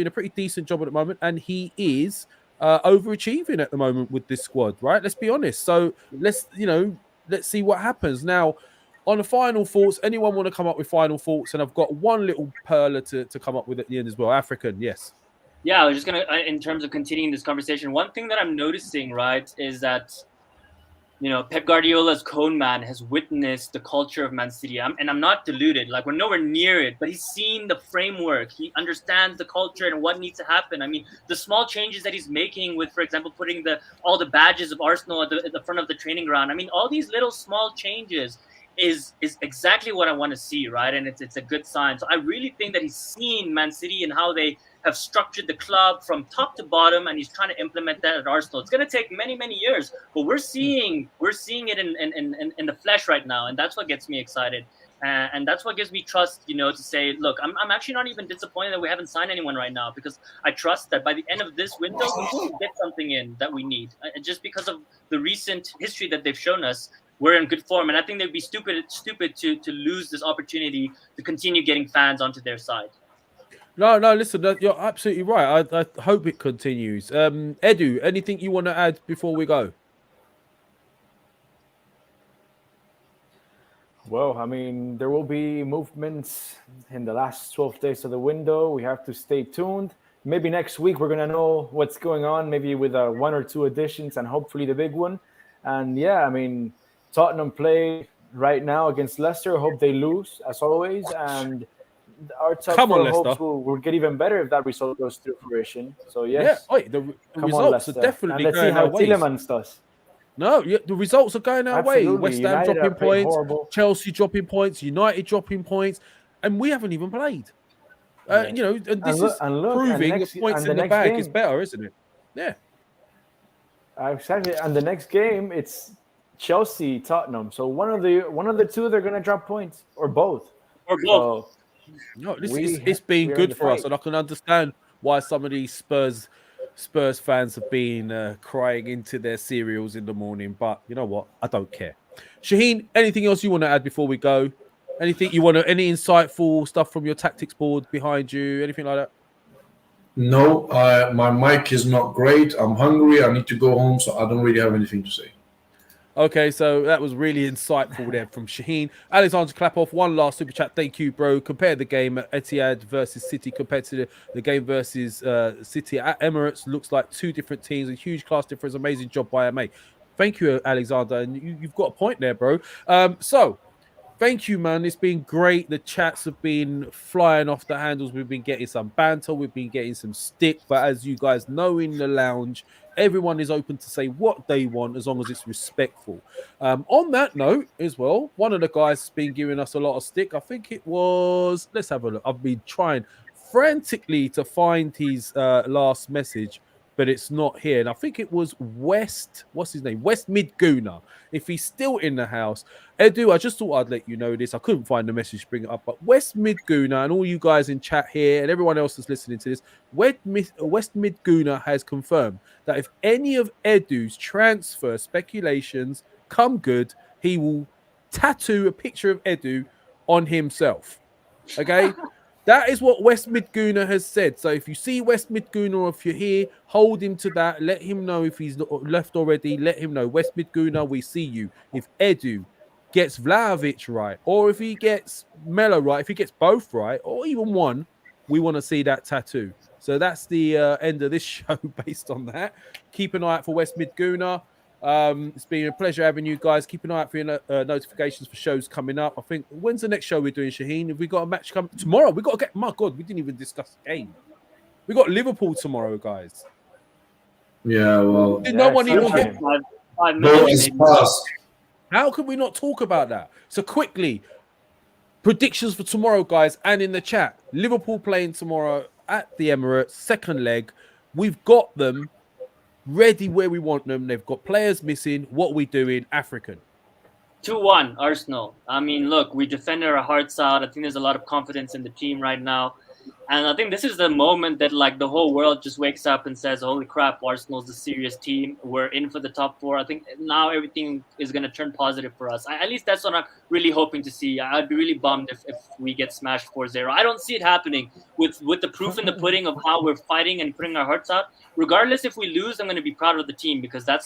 a pretty decent job at the moment, and he is overachieving at the moment with this squad, right? Let's be honest. So let's see what happens now. On the final thoughts, anyone want to come up with final thoughts? And I've got one little perler to come up with at the end as well. African, yes. Yeah, I was just going to, in terms of continuing this conversation, one thing that I'm noticing, right, is that, Pep Guardiola's cone man has witnessed the culture of Man City. And I'm not deluded. Like, we're nowhere near it, but he's seen the framework. He understands the culture and what needs to happen. I mean, the small changes that he's making with, for example, putting all the badges of Arsenal at the front of the training ground. I mean, all these little small changes is exactly what I want to see, right? And it's a good sign. So I really think that he's seen Man City and how they have structured the club from top to bottom, and he's trying to implement that at Arsenal. It's going to take many, many years, but we're seeing it in the flesh right now, and that's what gets me excited, and that's what gives me trust, to say, look, I'm actually not even disappointed that we haven't signed anyone right now, because I trust that by the end of this window we'll get something in that we need, just because of the recent history that they've shown us. We're in good form, and I think they'd be stupid to lose this opportunity to continue getting fans onto their side. No, listen, you're absolutely right. I hope it continues. Edu, anything you want to add before we go? Well, I mean, there will be movements in the last 12 days of the window. We have to stay tuned. Maybe next week we're going to know what's going on, maybe with 1 or 2 additions and hopefully the big one. And yeah, I mean, Tottenham play right now against Leicester. Hope they lose, as always. And our top 4 hopes will get even better if that result goes to fruition. So yes, the results are definitely and let's see how Tielemans does. No, the results are going our way. West Ham United dropping points, horrible. Chelsea dropping points, United dropping points, and we haven't even played. And this is proving the points in the bag is better, isn't it? Yeah. Exactly. And the next game, it's Chelsea, Tottenham. So one of the two, they're going to drop points, or both. So, no, it's been good for us, and I can understand why some of these Spurs fans have been crying into their cereals in the morning. But you know what? I don't care. Shaheen, anything else you want to add before we go? Anything you want to, any insightful stuff from your tactics board behind you? Anything like that? No, my mic is not great. I'm hungry. I need to go home, so I don't really have anything to say. Okay, so that was really insightful there from Shaheen. Alexander Klapoff, one last super chat. Thank you, bro. Compare the game at Etihad versus City compared to the game versus City at Emirates. Looks like two different teams. A huge class difference. Amazing job by MA. Thank you, Alexander. And you've got a point there, bro. So thank you, man. It's been great. The chats have been flying off the handles. We've been getting some banter. We've been getting some stick. But as you guys know in the lounge, everyone is open to say what they want as long as it's respectful. On that note as well, one of the guys has been giving us a lot of stick. I think it was, let's have a look. I've been trying frantically to find his last message, but it's not here. And I think it was West, what's his name? West Mid Gooner. If he's still in the house. Edu, I just thought I'd let you know this. I couldn't find the message to bring it up, but West Mid Gooner and all you guys in chat here and everyone else that's listening to this, West Mid Gooner has confirmed that if any of Edu's transfer speculations come good, he will tattoo a picture of Edu on himself. Okay? That is what West Midgooner has said. So if you see West Midgooner or if you're here, hold him to that. Let him know if he's left already. Let him know. West Midgooner, we see you. If Edu gets Vlahovic right, or if he gets Melo right, if he gets both right, or even one, we want to see that tattoo. So that's the end of this show based on that. Keep an eye out for West Midgooner. It's been a pleasure having you guys. Keep an eye out for your notifications for shows coming up. I think, when's the next show we're doing, Shaheen? Have we got a match coming tomorrow? We got to get, my God, we didn't even discuss the game. We got Liverpool tomorrow, guys. Yeah, well, Did no one even get 5 minutes. How could we not talk about that? So quickly, predictions for tomorrow, guys, and in the chat. Liverpool playing tomorrow at the Emirates, second leg. We've got them ready where we want them. They've got players missing. What we doing? African. 2-1 Arsenal. I mean, look, we defended our hearts out. I think there's a lot of confidence in the team right now. And I think this is the moment that, like, the whole world just wakes up and says, holy crap, Arsenal's a serious team. We're in for the top four. I think now everything is going to turn positive for us. At least that's what I'm really hoping to see. I'd be really bummed if we get smashed 4-0. I don't see it happening with the proof in the pudding of how we're fighting and putting our hearts out. Regardless if we lose, I'm going to be proud of the team because that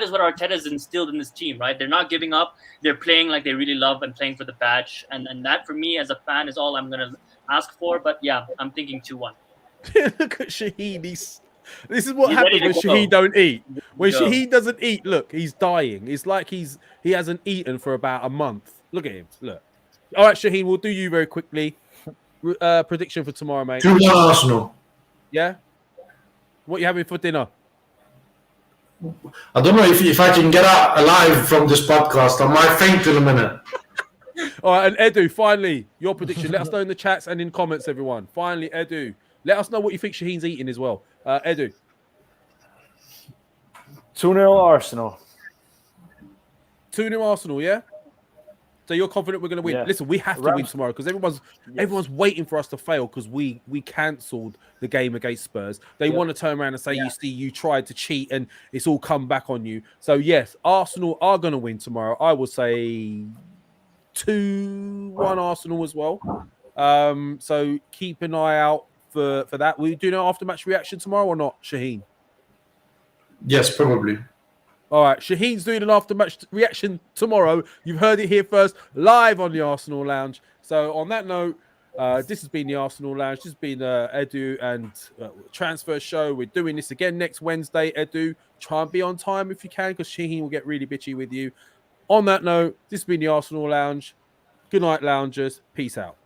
is what Arteta has instilled in this team, right? They're not giving up. They're playing like they really love and playing for the badge. And that, for me, as a fan, is all I'm going to ask for. But, yeah, I'm thinking 2-1. Look at Shaheen. This is what happens when Shaheen don't eat. When Shaheen doesn't eat, look, he's dying. It's like he hasn't eaten for about a month. Look at him. Look. All right, Shaheen, we'll do you very quickly. Prediction for tomorrow, mate. 2-1 Arsenal. Yeah? What are you having for dinner? I don't know if I can get out alive from this podcast. I might faint in a minute. All right, and Edu, finally, your prediction. Let us know in the chats and in comments, everyone. Finally, Edu, let us know what you think Shaheen's eating as well. Edu. 2-0 Arsenal. 2-0 Arsenal, yeah? So you're confident we're going to win? Yeah. Listen, we have to win tomorrow because everyone's waiting for us to fail because we cancelled the game against Spurs. They want to turn around and say, you tried to cheat and it's all come back on you. So, yes, Arsenal are going to win tomorrow. I will say 2-1 Arsenal as well. So keep an eye out for that. Will you do an after-match reaction tomorrow or not, Shaheen? Yes, probably. All right, Shaheen's doing an after-match reaction tomorrow. You've heard it here first, live on the Arsenal Lounge. So on that note, this has been the Arsenal Lounge. This has been Edu and Transfer Show. We're doing this again next Wednesday. Edu, try and be on time if you can because Shaheen will get really bitchy with you. On that note, this has been the Arsenal Lounge. Good night, loungers. Peace out.